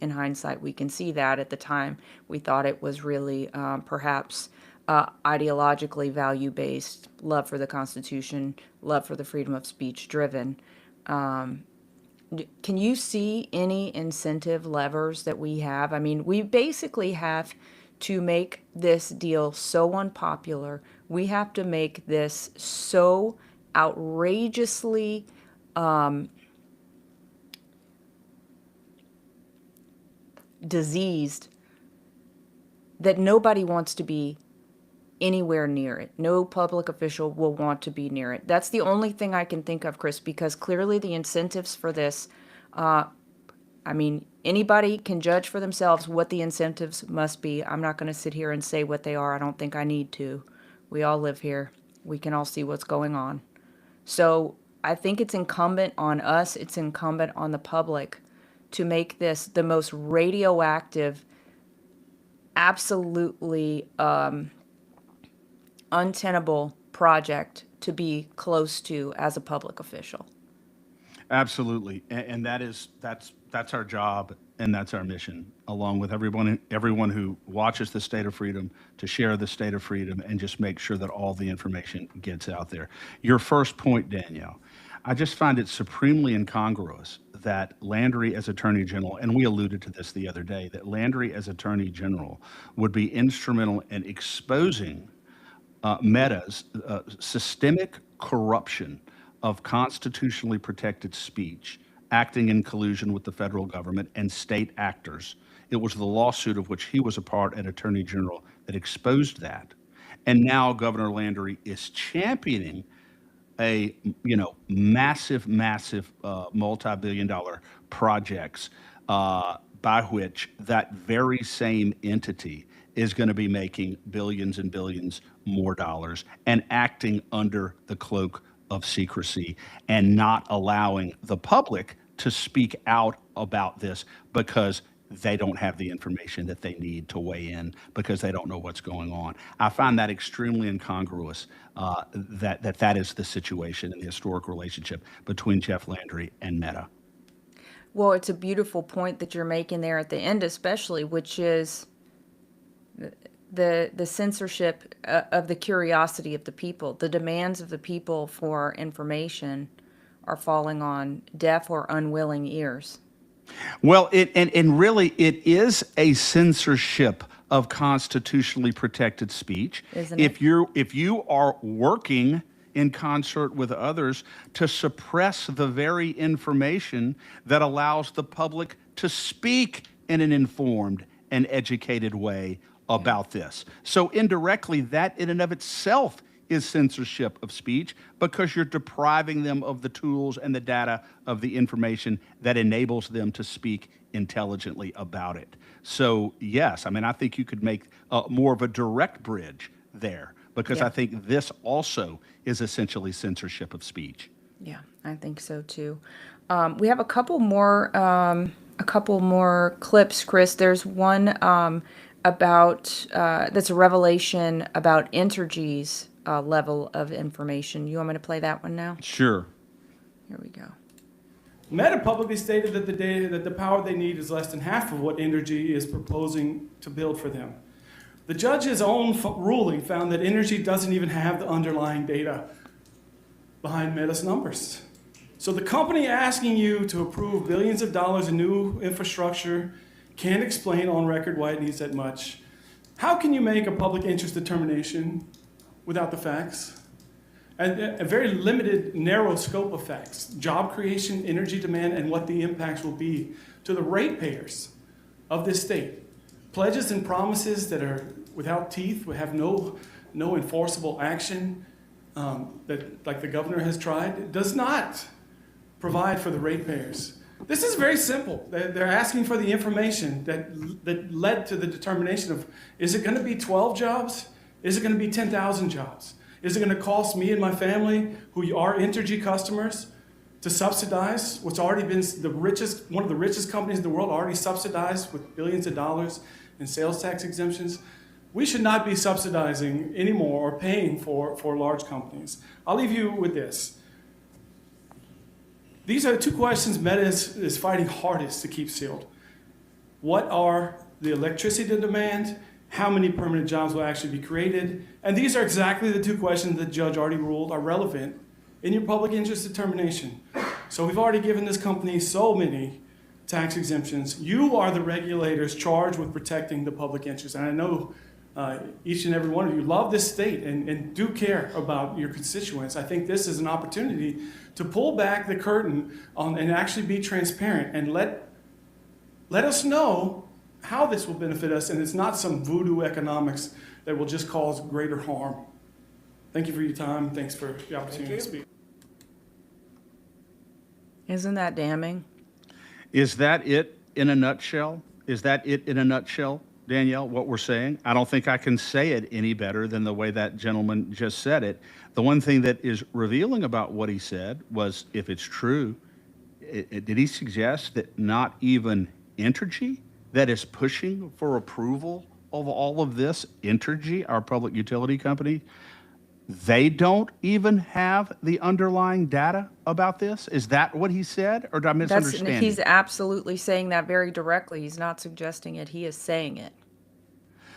In hindsight, we can see that at the time we thought it was really perhaps ideologically value-based, love for the Constitution, love for the freedom of speech driven. Can you see any incentive levers that we have? I mean, we basically have to make this deal so unpopular. We have to make this so outrageously diseased that nobody wants to be anywhere near it. No public official will want to be near it. That's the only thing I can think of, Chris, because clearly the incentives for this, anybody can judge for themselves what the incentives must be. I'm not going to sit here and say what they are. I don't think I need to. We all live here. We can all see what's going on. So I think it's incumbent on us, it's incumbent on the public to make this the most radioactive, absolutely untenable project to be close to as a public official. Absolutely, and that's our job, and that's our mission, along with everyone who watches the State of Freedom, to share the State of Freedom and just make sure that all the information gets out there. Your first point, Danielle, I just find it supremely incongruous that Landry as Attorney General, and we alluded to this the other day, that Landry as Attorney General would be instrumental in exposing Meta's systemic corruption of constitutionally protected speech, acting in collusion with the federal government and state actors. It was the lawsuit of which he was a part as Attorney General that exposed that. And now Governor Landry is championing a massive multi-billion-dollar projects by which that very same entity is going to be making billions and billions more dollars and acting under the cloak of secrecy and not allowing the public to speak out about this because they don't have the information that they need to weigh in because they don't know what's going on. I find that extremely incongruous that is the situation in the historic relationship between Jeff Landry and Meta. Well, it's a beautiful point that you're making there at the end, especially, which is the censorship of the curiosity of the people. The demands of the people for information are falling on deaf or unwilling ears. Well, and really, it is a censorship of constitutionally protected speech. Isn't it? If you are working in concert with others to suppress the very information that allows the public to speak in an informed and educated way about this. So indirectly, that in and of itself is censorship of speech, because you're depriving them of the tools and the data of the information that enables them to speak intelligently about it. So yes, I mean, I think you could make more of a direct bridge there, because Yeah. I think this also is essentially censorship of speech. Yeah, I think so too. We have a couple more clips, Chris. There's one about that's a revelation about Entergy's level of information. You want me to play that one now? Sure. Here we go. Meta publicly stated that the power they need is less than half of what Entergy is proposing to build for them. The judge's own ruling found that Entergy doesn't even have the underlying data behind Meta's numbers. So the company asking you to approve billions of dollars in new infrastructure can't explain on record why it needs that much. How can you make a public interest determination without the facts? And a very limited, narrow scope of facts: job creation, energy demand, and what the impacts will be to the ratepayers of this state. Pledges and promises that are without teeth, would have no enforceable action, that, like the governor has tried, does not provide for the ratepayers. This is very simple. They're asking for the information that led to the determination of, is it going to be 12 jobs? Is it going to be 10,000 jobs? Is it going to cost me and my family, who are Entergy customers, to subsidize what's already been one of the richest companies in the world, already subsidized with billions of dollars in sales tax exemptions? We should not be subsidizing anymore or paying for large companies. I'll leave you with this. These are the two questions Meta is fighting hardest to keep sealed. What are the electricity demand? How many permanent jobs will actually be created? And these are exactly the two questions the judge already ruled are relevant in your public interest determination. So we've already given this company so many tax exemptions. You are the regulators charged with protecting the public interest. And I know each and every one of you love this state and do care about your constituents. I think this is an opportunity to pull back the curtain on and actually be transparent and let us know how this will benefit us, and it's not some voodoo economics that will just cause greater harm. Thank you for your time. Thanks for the opportunity to speak. Isn't that damning? Is that it in a nutshell? Is that it in a nutshell, Danielle, what we're saying? I don't think I can say it any better than the way that gentleman just said it. The one thing that is revealing about what he said was, if it's true, did he suggest that not even Entergy, that is pushing for approval of all of this, Entergy, our public utility company, they don't even have the underlying data about this? Is that what he said, or did I misunderstand? He's absolutely saying that very directly. He's not suggesting it. He is saying it.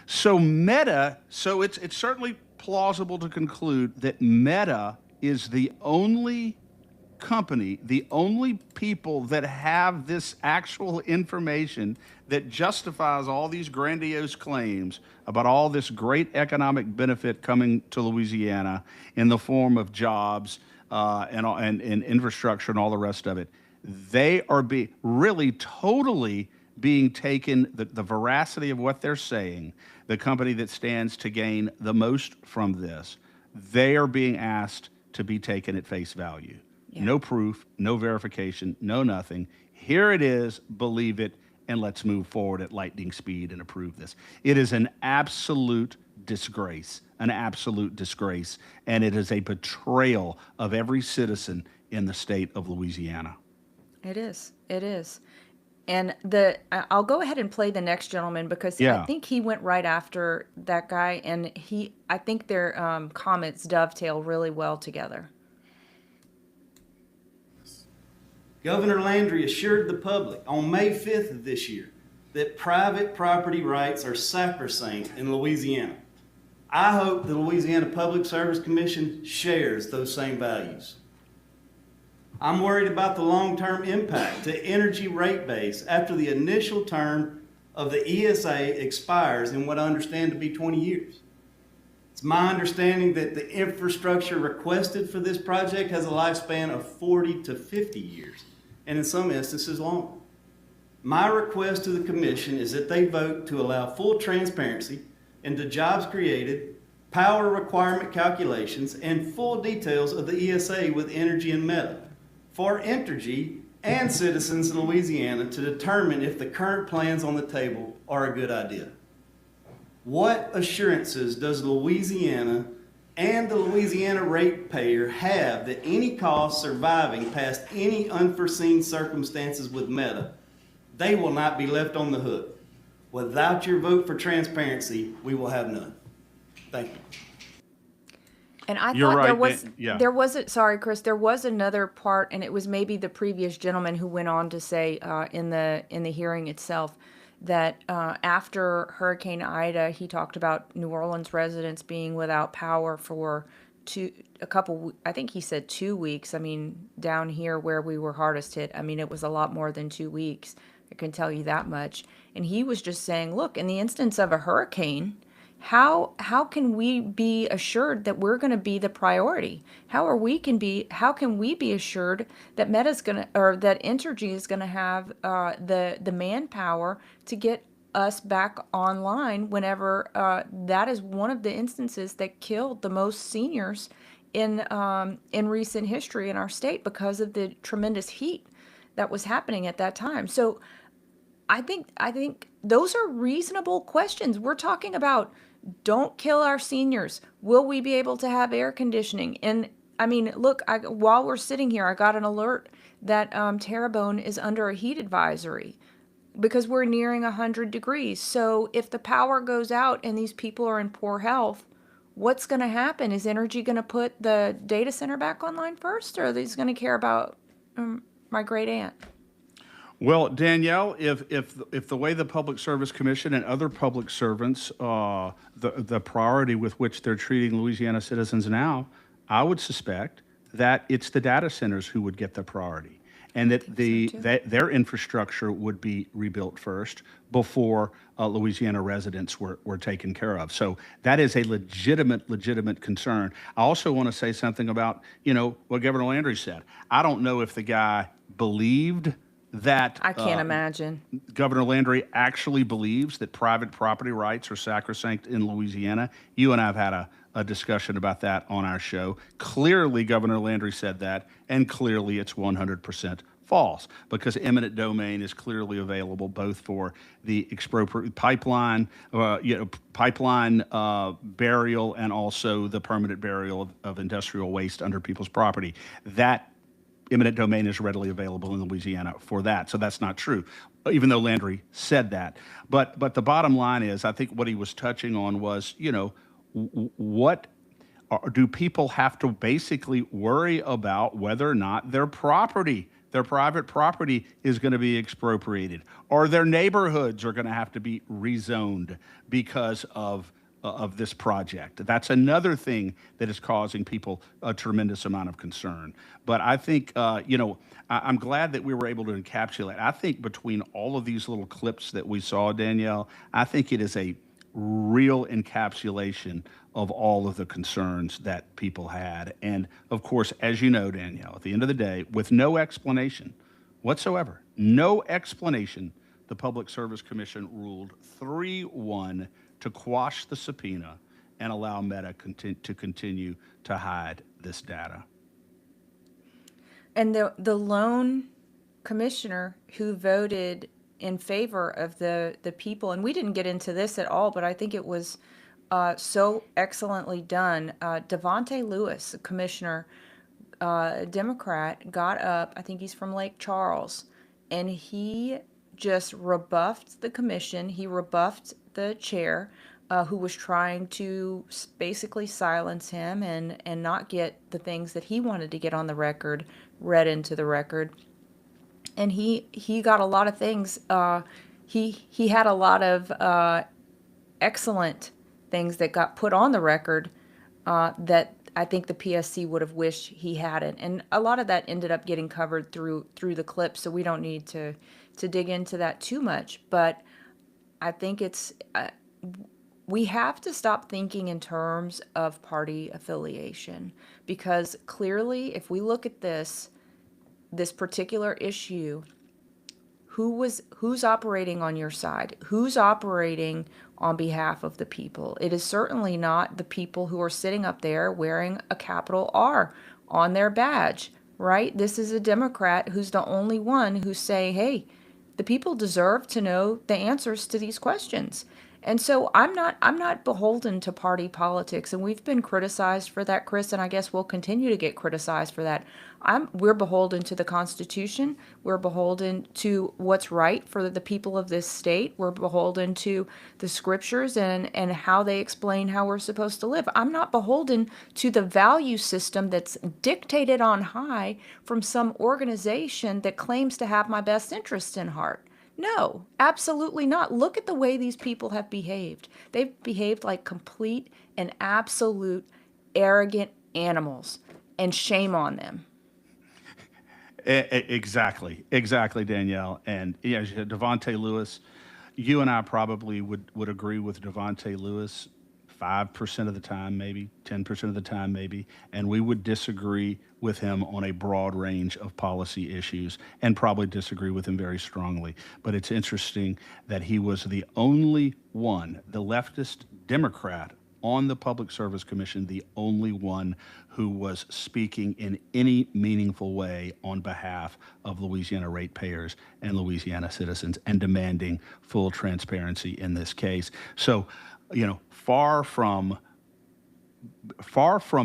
So Meta, so it's certainly plausible to conclude that Meta is the only company, the only people that have this actual information that justifies all these grandiose claims about all this great economic benefit coming to Louisiana in the form of jobs and infrastructure and all the rest of it. They are really totally being taken, the veracity of what they're saying, the company that stands to gain the most from this, they are being asked to be taken at face value. Yeah. No proof, no verification, no nothing. Here it is, believe it, and let's move forward at lightning speed and approve this. It is an absolute disgrace, and it is a betrayal of every citizen in the state of Louisiana. It is. And I'll go ahead and play the next gentleman, because I think he went right after that guy, and I think their comments dovetail really well together. Governor Landry assured the public on May 5th of this year that private property rights are sacrosanct in Louisiana. I hope the Louisiana Public Service Commission shares those same values. I'm worried about the long-term impact to Entergy rate base after the initial term of the ESA expires in what I understand to be 20 years. It's my understanding that the infrastructure requested for this project has a lifespan of 40 to 50 years, and in some instances longer. My request to the commission is that they vote to allow full transparency into jobs created, power requirement calculations, and full details of the ESA with Entergy and Meta for Entergy and citizens in Louisiana to determine if the current plans on the table are a good idea. What assurances does Louisiana and the Louisiana ratepayer have that any costs surviving past any unforeseen circumstances with Meta, they will not be left on the hook? Without your vote for transparency, we will have none. Thank you. And I You're thought right, there was sorry, Chris, there was another part, and it was maybe the previous gentleman who went on to say in the hearing itself that after Hurricane Ida, he talked about New Orleans residents being without power for I think he said 2 weeks. I mean, down here where we were hardest hit, I mean, it was a lot more than 2 weeks. I can tell you that much. And he was just saying, look, in the instance of a hurricane, how can we be assured that we're going to be the priority? How can we be assured that Meta's going to, or that Entergy is going to have the manpower to get us back online whenever that is one of the instances that killed the most seniors in recent history in our state because of the tremendous heat that was happening at that time. So I think those are reasonable questions. We're talking about, don't kill our seniors. Will we be able to have air conditioning? And I mean, look, while we're sitting here, I got an alert that Terrebonne is under a heat advisory because we're nearing 100 degrees. So if the power goes out and these people are in poor health, what's going to happen? Is Entergy going to put the data center back online first, or are they going to care about my great aunt? Well, Danielle, if the way the Public Service Commission and other public servants, the priority with which they're treating Louisiana citizens now, I would suspect that it's the data centers who would get the priority, and that their infrastructure would be rebuilt first before Louisiana residents were taken care of. So that is a legitimate concern. I also want to say something about, what Governor Landry said. I don't know if the guy believed that I can't imagine. Governor Landry actually believes that private property rights are sacrosanct in Louisiana. You and I have had a discussion about that on our show. Clearly, Governor Landry said that, and clearly it's 100% false, because eminent domain is clearly available both for the pipeline burial and also the permanent burial of industrial waste under people's property. That eminent domain is readily available in Louisiana for that. So that's not true, even though Landry said that. But the bottom line is, I think what he was touching on was, what do people have to basically worry about whether or not their private property is going to be expropriated, or their neighborhoods are going to have to be rezoned because of this project. That's another thing that is causing people a tremendous amount of concern. But I think, I'm glad that we were able to encapsulate. I think between all of these little clips that we saw, Danielle, I think it is a real encapsulation of all of the concerns that people had. And of course, as you know, Danielle, at the end of the day, with no explanation whatsoever, the Public Service Commission ruled 3-1 to quash the subpoena and allow Meta to continue to hide this data. And the lone commissioner who voted in favor of the people, and we didn't get into this at all, but I think it was so excellently done. Devontae Lewis, a commissioner, a Democrat, got up, I think he's from Lake Charles, and he just rebuffed the commission. He rebuffed the chair, who was trying to basically silence him and not get the things that he wanted to get on the record read into the record. And he got a lot of things. He had a lot of excellent things that got put on the record that I think the PSC would have wished he hadn't. And a lot of that ended up getting covered through the clip, so we don't need to dig into that too much. But I think it's we have to stop thinking in terms of party affiliation, because clearly, if we look at this particular issue, who's operating on your side? Who's operating on behalf of the people? It is certainly not the people who are sitting up there wearing a capital R on their badge, right? This is a Democrat who's the only one who's saying, hey, the people deserve to know the answers to these questions. And so I'm not beholden to party politics, and we've been criticized for that, Chris, and I guess we'll continue to get criticized for that. We're beholden to the Constitution. We're beholden to what's right for the people of this state. We're beholden to the scriptures and how they explain how we're supposed to live. I'm not beholden to the value system that's dictated on high from some organization that claims to have my best interests in heart. No, absolutely not. Look at the way these people have behaved. They've behaved like complete and absolute arrogant animals, and shame on them. Exactly, Danielle. And yeah, Devontae Lewis, you and I probably would agree with Devontae Lewis 5% of the time, maybe 10% of the time, maybe, and we would disagree with him on a broad range of policy issues and probably disagree with him very strongly. But it's interesting that he was the only one, the leftist Democrat on the Public Service Commission, the only one who was speaking in any meaningful way on behalf of Louisiana ratepayers and Louisiana citizens and demanding full transparency in this case. So, far from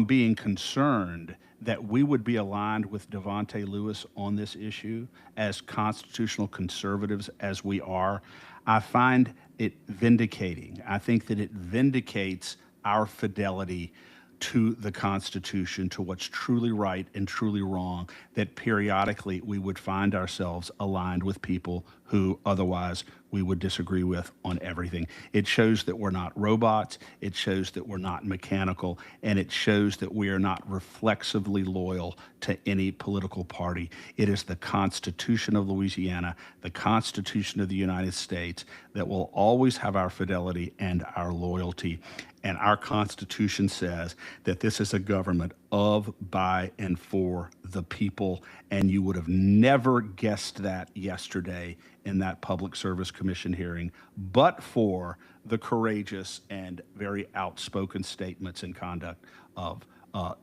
being concerned that we would be aligned with Devontae Lewis on this issue as constitutional conservatives as we are, I find it vindicating. I think that it vindicates our fidelity to the Constitution, to what's truly right and truly wrong, that periodically we would find ourselves aligned with people who otherwise we would disagree with on everything. It shows that we're not robots, it shows that we're not mechanical, and it shows that we are not reflexively loyal to any political party. It is the Constitution of Louisiana, the Constitution of the United States, that will always have our fidelity and our loyalty. And our Constitution says that this is a government of, by, and for the people. And you would have never guessed that yesterday in that Public Service Commission hearing, but for the courageous and very outspoken statements and conduct of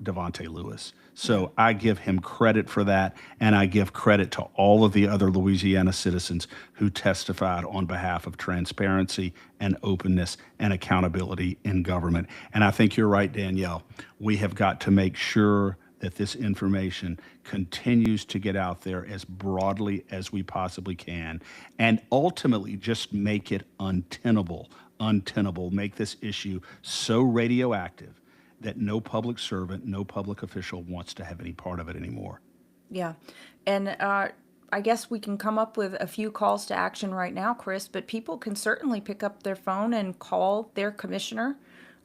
Devontae Lewis. So I give him credit for that, and I give credit to all of the other Louisiana citizens who testified on behalf of transparency and openness and accountability in government. And I think you're right, Danielle. We have got to make sure that this information continues to get out there as broadly as we possibly can, and ultimately just make it untenable, make this issue so radioactive that no public servant, no public official wants to have any part of it anymore. Yeah. And I guess we can come up with a few calls to action right now, Chris, but people can certainly pick up their phone and call their commissioner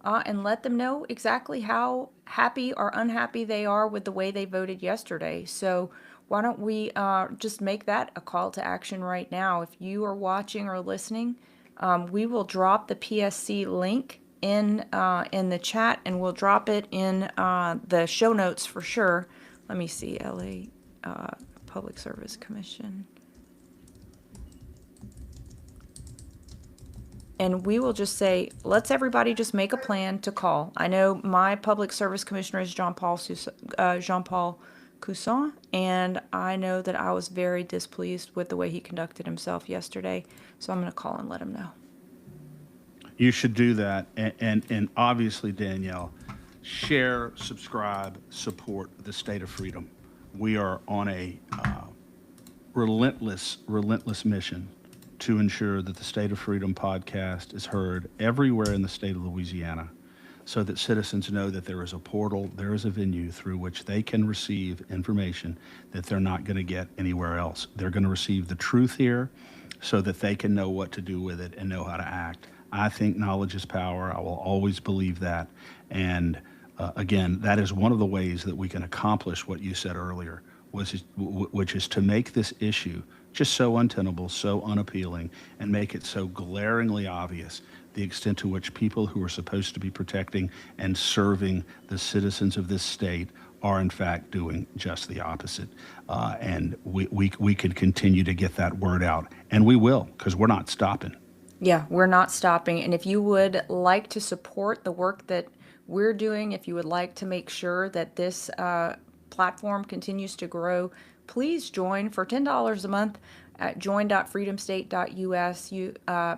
and let them know exactly how happy or unhappy they are with the way they voted yesterday. So why don't we just make that a call to action right now? If you are watching or listening, we will drop the PSC link in the chat, and we'll drop it in the show notes for sure. Let me see, LA Public Service Commission. And we will just say, let's everybody just make a plan to call. I know my Public Service Commissioner is Jean-Paul Cousson, and I know that I was very displeased with the way he conducted himself yesterday. So I'm going to call and let him know. You should do that. And obviously, Danielle, share, subscribe, support the State of Freedom. We are on a relentless mission to ensure that the State of Freedom podcast is heard everywhere in the state of Louisiana, so that citizens know that there is a portal, there is a venue through which they can receive information that they're not going to get anywhere else. They're going to receive the truth here so that they can know what to do with it and know how to act. I think knowledge is power. I will always believe that. And again, that is one of the ways that we can accomplish what you said earlier, which is to make this issue just so untenable, so unappealing, and make it so glaringly obvious the extent to which people who are supposed to be protecting and serving the citizens of this state are in fact doing just the opposite. And we can continue to get that word out, and we will, because we're not stopping. Yeah, we're not stopping. And if you would like to support the work that we're doing, if you would like to make sure that this platform continues to grow, please join for $10 a month at join.freedomstate.us.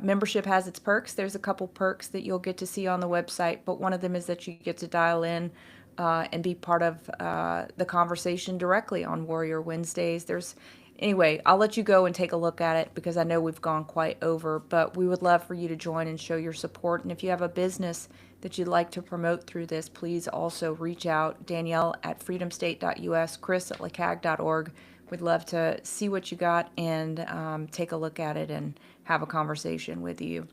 Membership has its perks. There's a couple perks that you'll get to see on the website, but one of them is that you get to dial in and be part of the conversation directly on Warrior Wednesdays. Anyway, I'll let you go and take a look at it because I know we've gone quite over, but we would love for you to join and show your support. And if you have a business that you'd like to promote through this, please also reach out. Danielle at freedomstate.us, Chris at lacag.org. We'd love to see what you got and take a look at it and have a conversation with you.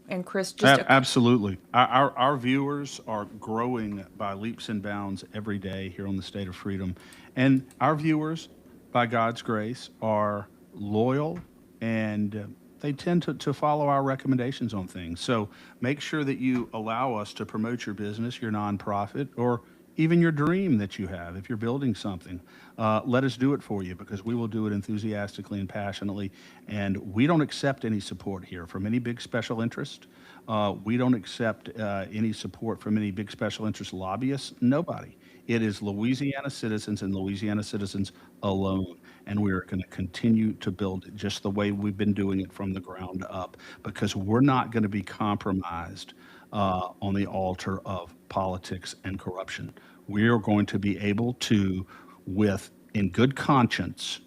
And Chris, absolutely. Our viewers are growing by leaps and bounds every day here on the State of Freedom. And our viewers, by God's grace, are loyal, and they tend to follow our recommendations on things. So make sure that you allow us to promote your business, your nonprofit, or even your dream that you have. If you're building something, let us do it for you, because we will do it enthusiastically and passionately. And we don't accept any support here from any big special interest. We don't accept any support from any big special interest lobbyists. Nobody. It is Louisiana citizens and Louisiana citizens alone. And we're going to continue to build it just the way we've been doing it from the ground up, because we're not going to be compromised on the altar of politics and corruption. We are going to be able to, in good conscience,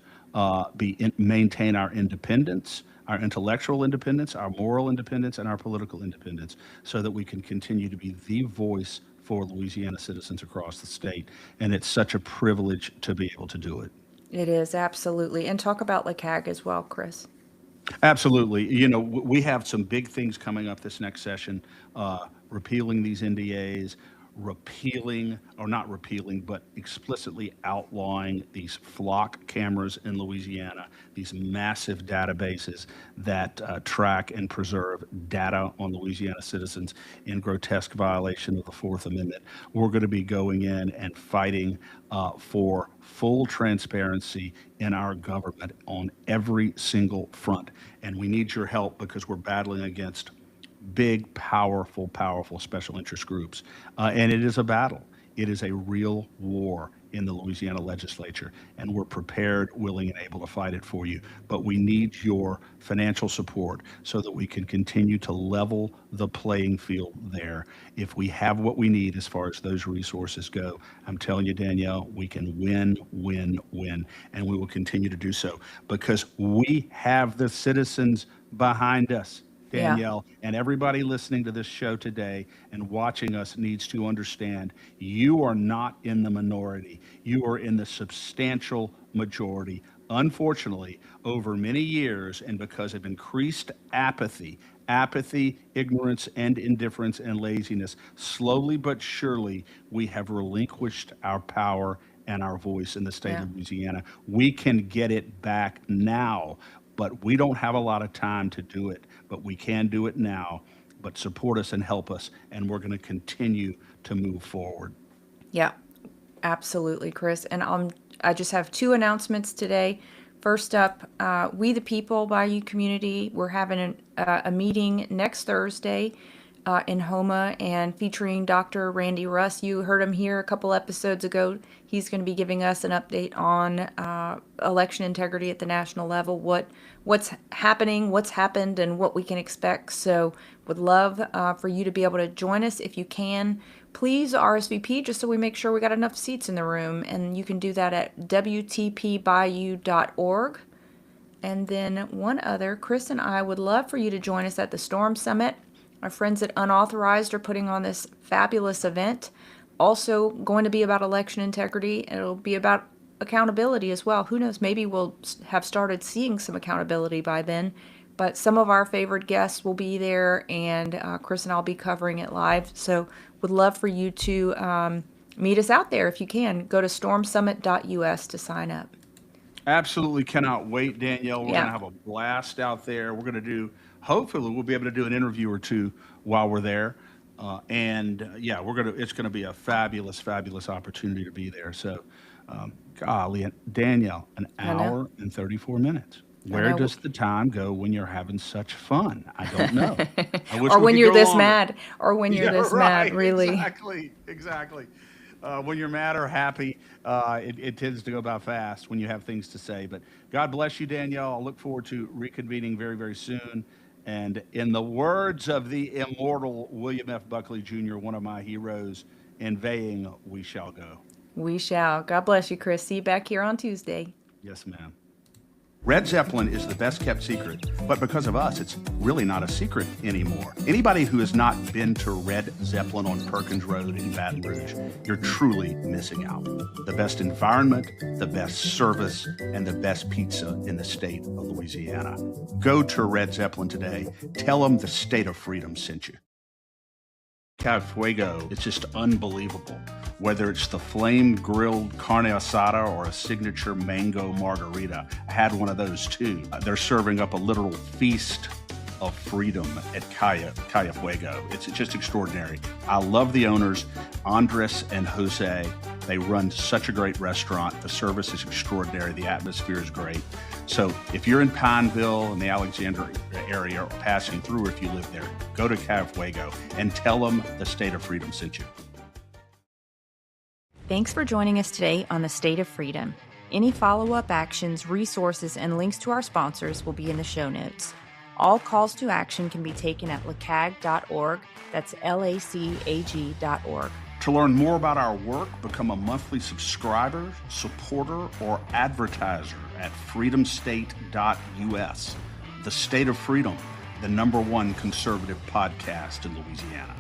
maintain our independence, our intellectual independence, our moral independence, and our political independence, so that we can continue to be the voice for Louisiana citizens across the state. And it's such a privilege to be able to do it. It is, absolutely. And talk about LACAG as well, Chris. Absolutely. We have some big things coming up this next session, repealing these NDAs, but explicitly outlawing these flock cameras in Louisiana, these massive databases that track and preserve data on Louisiana citizens in grotesque violation of the Fourth Amendment. We're going to be going in and fighting for full transparency in our government on every single front. And we need your help, because we're battling against big, powerful special interest groups. And it is a battle. It is a real war in the Louisiana legislature, and we're prepared, willing, and able to fight it for you. But we need your financial support so that we can continue to level the playing field there. If we have what we need as far as those resources go, I'm telling you, Danielle, we can win, and we will continue to do so, because we have the citizens behind us. Danielle, and everybody listening to this show today and watching us needs to understand, you are not in the minority. You are in the substantial majority. Unfortunately, over many years, and because of increased apathy, ignorance, and indifference and laziness, slowly but surely, we have relinquished our power and our voice in the state of Louisiana. We can get it back now, but we don't have a lot of time to do it. But we can do it now. But support us and help us, and we're going to continue to move forward. Yeah, absolutely, Chris. And I just have two announcements today. First up, We the People Bayou community, we're having a meeting next Thursday in Houma, and featuring Dr. Randy Russ. You heard him here a couple episodes ago. He's going to be giving us an update on election integrity at the national level, what's happening, what's happened, and what we can expect. So would love for you to be able to join us if you can. Please RSVP just so we make sure we got enough seats in the room, and you can do that at wtpbayou.org. And then one other, Chris and I would love for you to join us at the Storm Summit. Our friends at Unauthorized are putting on this fabulous event, also going to be about election integrity, and it'll be about accountability as well. Who knows, maybe we'll have started seeing some accountability by then, but some of our favorite guests will be there, and Chris and I'll be covering it live. So would love for you to meet us out there if you can. Go to stormsummit.us to sign up. Absolutely cannot wait, Danielle. We're going to have a blast out there. We're going to do hopefully we'll be able to do an interview or two while we're there. Yeah, it's gonna be a fabulous, fabulous opportunity to be there. So, golly, Danielle, an I know. hour and 34 minutes. Where know. does the time go when you're having such fun? I don't know. I wish Or we when could you're go this longer. mad. Or when you're Yeah, this right, mad, really. Exactly. When you're mad or happy, it tends to go by fast when you have things to say. But God bless you, Danielle. I'll look forward to reconvening very, very soon. And in the words of the immortal William F. Buckley Jr., one of my heroes, inveighing, we shall go. We shall. God bless you, Chris. See you back here on Tuesday. Yes, ma'am. Red Zeppelin is the best kept secret, but because of us, it's really not a secret anymore. Anybody who has not been to Red Zeppelin on Perkins Road in Baton Rouge, you're truly missing out. The best environment, the best service, and the best pizza in the state of Louisiana. Go to Red Zeppelin today. Tell them the State of Freedom sent you. Cabo Fuego, it's just unbelievable. Whether it's the flame-grilled carne asada or a signature mango margarita, I had one of those too. They're serving up a literal feast of freedom at Cabo Fuego. It's just extraordinary. I love the owners, Andres and Jose. They run such a great restaurant. The service is extraordinary. The atmosphere is great. So if you're in Pineville in the Alexandria area or passing through, or if you live there, go to Cabo Fuego and tell them the State of Freedom sent you. Thanks for joining us today on the State of Freedom. Any follow-up actions, resources, and links to our sponsors will be in the show notes. All calls to action can be taken at lacag.org. That's LACAG.org. To learn more about our work, become a monthly subscriber, supporter, or advertiser at freedomstate.us. The State of Freedom, the #1 conservative podcast in Louisiana.